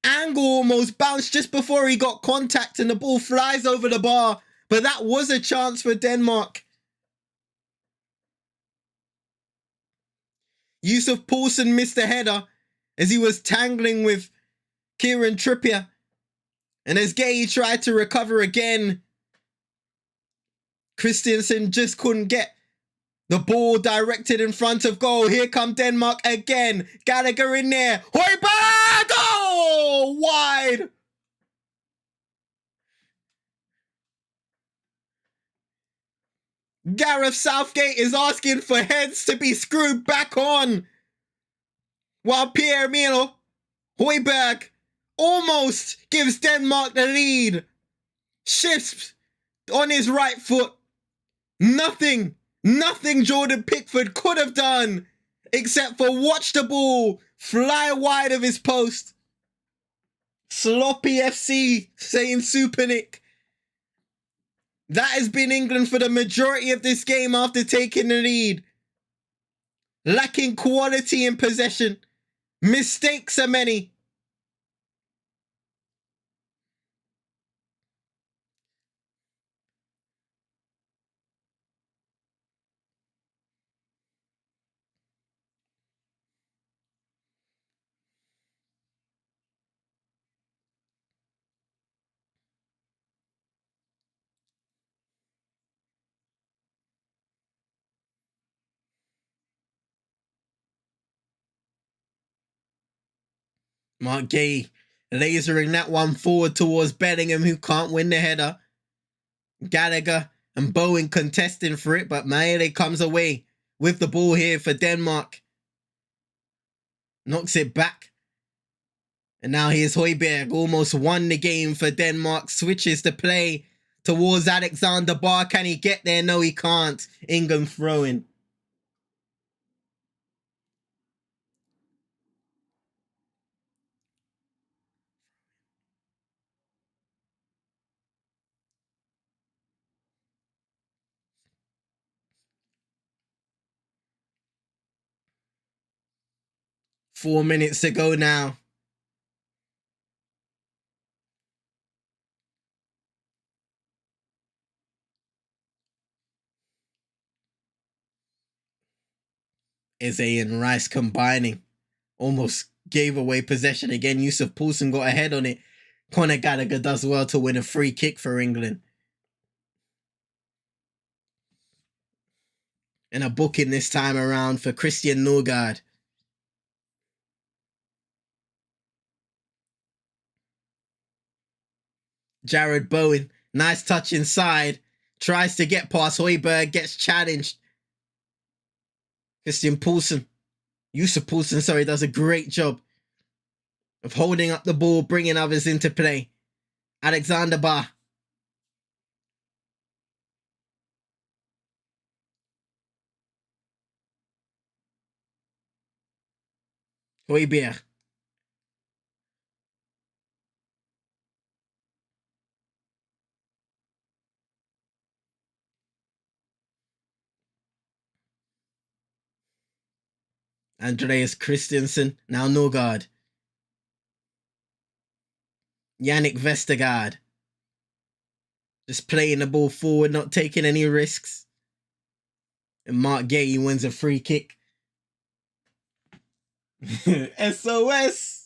angle, almost bounced just before he got contact and the ball flies over the bar. But that was a chance for Denmark. Yusuf Poulsen missed a header as he was tangling with Kieran Trippier. And as Gay tried to recover again, Christensen just couldn't get the ball directed in front of goal. Here come Denmark again. Gallagher in there. Højbjerg! Oh, wide. Gareth Southgate is asking for heads to be screwed back on. While Pierre-Emile Højbjerg almost gives Denmark the lead. Shifts on his right foot. Nothing Jordan Pickford could have done except for watch the ball fly wide of his post. Sloppy FC, saying Super Nick. That has been England for the majority of this game after taking the lead. Lacking quality in possession. Mistakes are many. Mark Gay lasering that one forward towards Bellingham, who can't win the header. Gallagher and Bowen contesting for it, but Maele comes away with the ball here for Denmark. Knocks it back And now here's Højbjerg, almost won the game for Denmark, switches to play towards Alexander Barr. Can he get there? No, he can't. England throwing. Four minutes to go now. Eze and Rice combining. Almost gave away possession again. Yusuf Poulsen got ahead on it. Conor Gallagher does well to win a free kick for England. And a booking this time around for Christian Norgard. Jared Bowen, nice touch inside. Tries to get past Højbjerg, gets challenged. Christian Poulsen, Yusuf Poulsen, sorry, does a great job of holding up the ball, bringing others into play. Alexander Barr. Højbjerg. Andreas Christensen, now Norgard. Yannick Vestergaard. Just playing the ball forward, not taking any risks. And Mark Gay wins a free kick. SOS!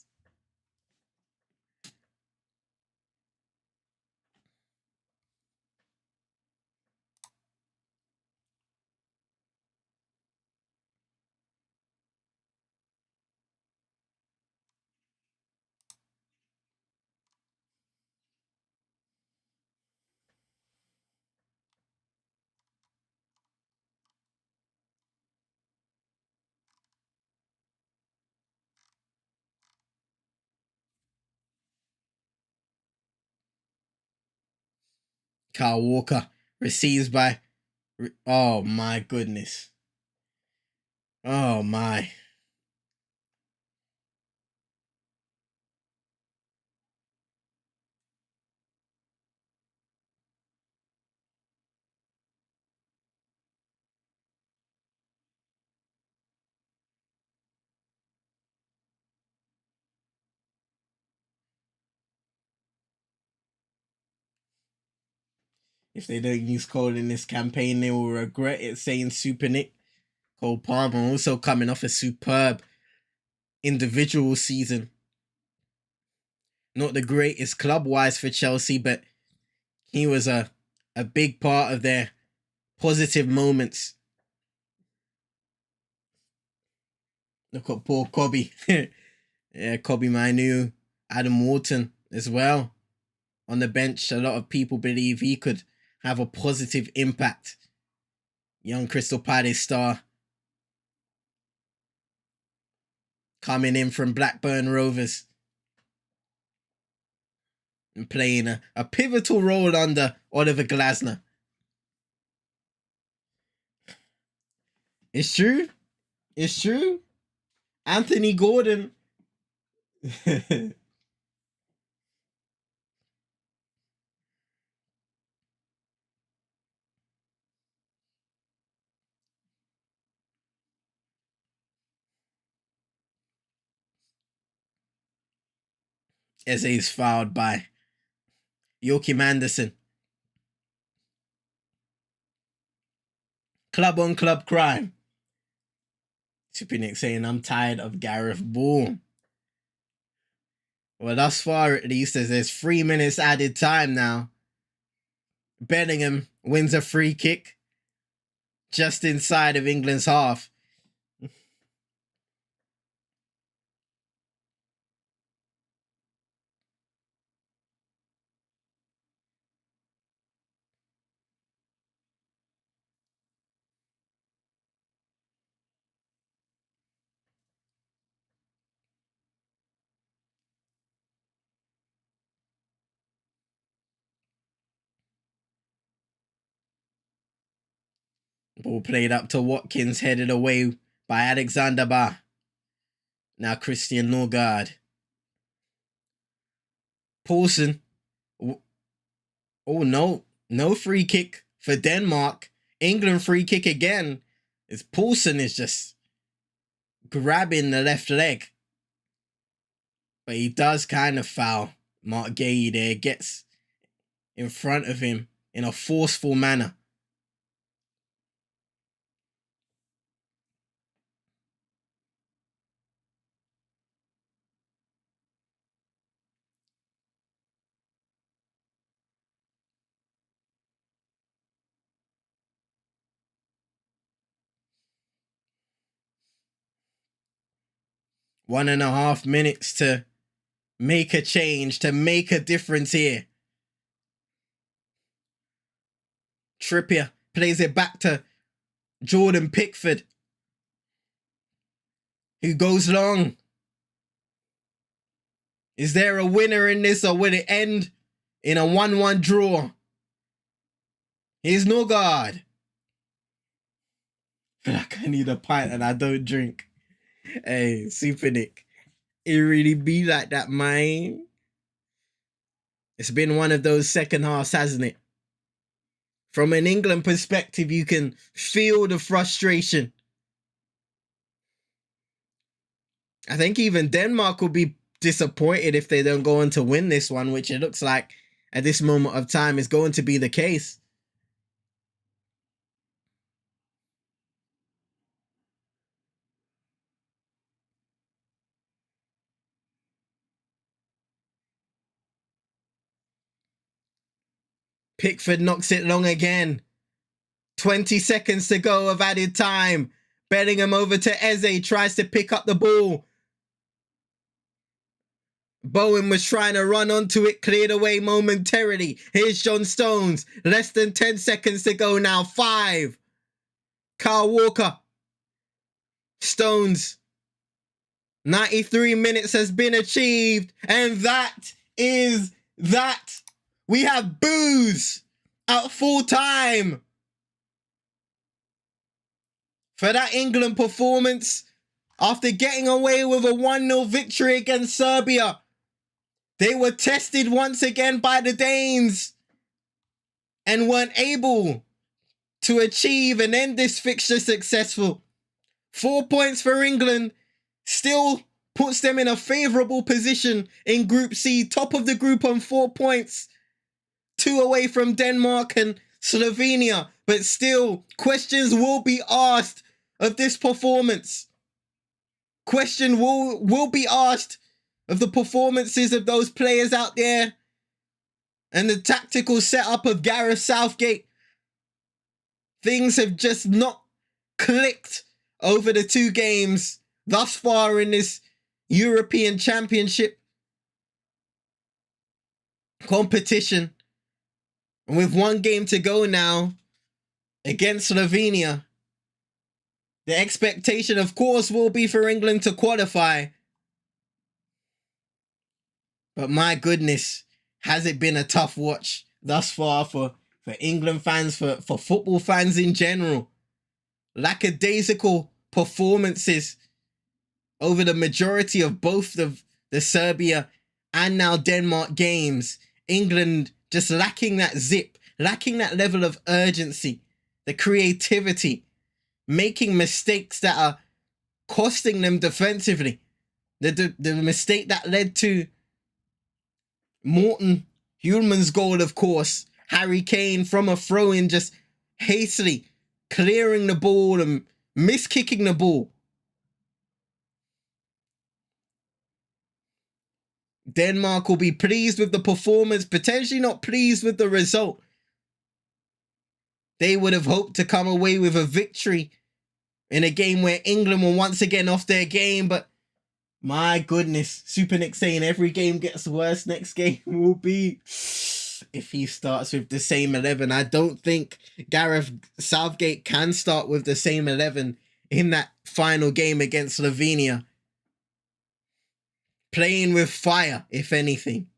Kyle Walker receives by... Oh my goodness. Oh my. If they don't use Cole in this campaign, they will regret it, saying Super Nick. Cole Palmer also coming off a superb individual season. Not the greatest club-wise for Chelsea, but he was a big part of their positive moments. Look at poor Kobe. Yeah, Kobe Manu, Adam Wharton as well. On the bench, a lot of people believe he could have a positive impact. Young Crystal Palace star. Coming in from Blackburn Rovers. And playing a pivotal role under Oliver Glasner. It's true. It's true. Anthony Gordon. Eze is fouled by Joachim Andersen. Club on club crime. Supinick saying, I'm tired of Gareth Ball. Well, thus far at least, as there's 3 minutes added time now. Bellingham wins a free kick just inside of England's half. Ball played up to Watkins, headed away by Alexander Ba. Now Christian Norgard. Poulsen. Oh, no. No free kick for Denmark. England free kick again. As Poulsen is just grabbing the left leg. But he does kind of foul Mark Gay there. Gets in front of him in a forceful manner. One and a half minutes to make a change, to make a difference here. Trippier plays it back to Jordan Pickford, who goes long. Is there a winner in this, or will it end in a 1-1 draw? Here's Norgard. I feel like I need a pint and I don't drink. Hey, Super Nick. It really be like that, man. It's been one of those second halves, hasn't it? From an England perspective, you can feel the frustration. I think even Denmark will be disappointed if they don't go on to win this one, which it looks like at this moment of time is going to be the case. Pickford knocks it long again. 20 seconds to go of added time. Bellingham over to Eze, tries to pick up the ball. Bowen was trying to run onto it, cleared away momentarily. Here's John Stones. Less than 10 seconds to go now. 5. Kyle Walker. Stones. 93 minutes has been achieved. And that is that. We have boos at full time for that England performance after getting away with a 1-0 victory against Serbia. They were tested once again by the Danes and weren't able to achieve and end this fixture successful. 4 points for England still puts them in a favourable position in Group C, top of the group on 4 points. 2 away from Denmark and Slovenia, but still questions will be asked of this performance. Question will be asked of the performances of those players out there and the tactical setup of Gareth Southgate. Things have just not clicked over the 2 games thus far in this European Championship competition. And with 1 game to go now against Slovenia, the expectation, of course, will be for England to qualify. But my goodness, has it been a tough watch thus far for England fans, for football fans in general. Lackadaisical performances over the majority of both of the Serbia and now Denmark games. England just lacking that zip, lacking that level of urgency, the creativity, making mistakes that are costing them defensively. The mistake that led to Morten Hjulmand's goal, of course. Harry Kane from a throw-in just hastily clearing the ball and miskicking the ball. Denmark will be pleased with the performance, potentially not pleased with the result. They would have hoped to come away with a victory in a game where England were once again off their game, but my goodness, Super Nick saying every game gets worse. Next game will be if he starts with the same 11. I don't think Gareth Southgate can start with the same 11 in that final game against Slovenia. Playing with fire, if anything,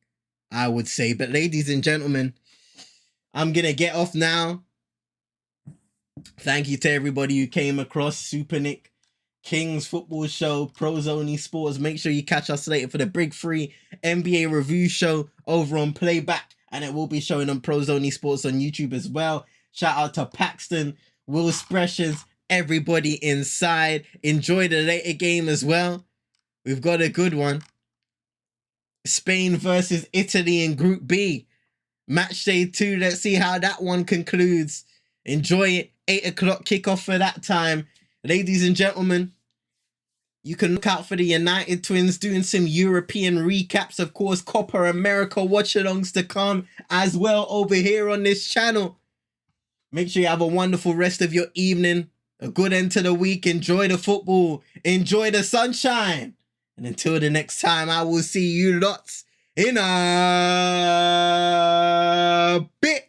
I would say. But ladies and gentlemen, I'm going to get off now. Thank you to everybody who came across. Super Nick, Kings Football Show, Pros Only Sports. Make sure you catch us later for the Big Free NBA review show over on Playback, and it will be showing on Pros Only Sports on YouTube as well. Shout out to Paxton, Will Expressions, everybody inside. Enjoy the later game as well. We've got a good one. Spain versus Italy in Group B. Match day 2. Let's see how that one concludes. Enjoy it. 8 o'clock kickoff for that time. Ladies and gentlemen, you can look out for the United Twins doing some European recaps. Of course, Copa America watch-alongs to come as well over here on this channel. Make sure you have a wonderful rest of your evening. A good end to the week. Enjoy the football. Enjoy the sunshine. And until the next time, I will see you lots in a bit.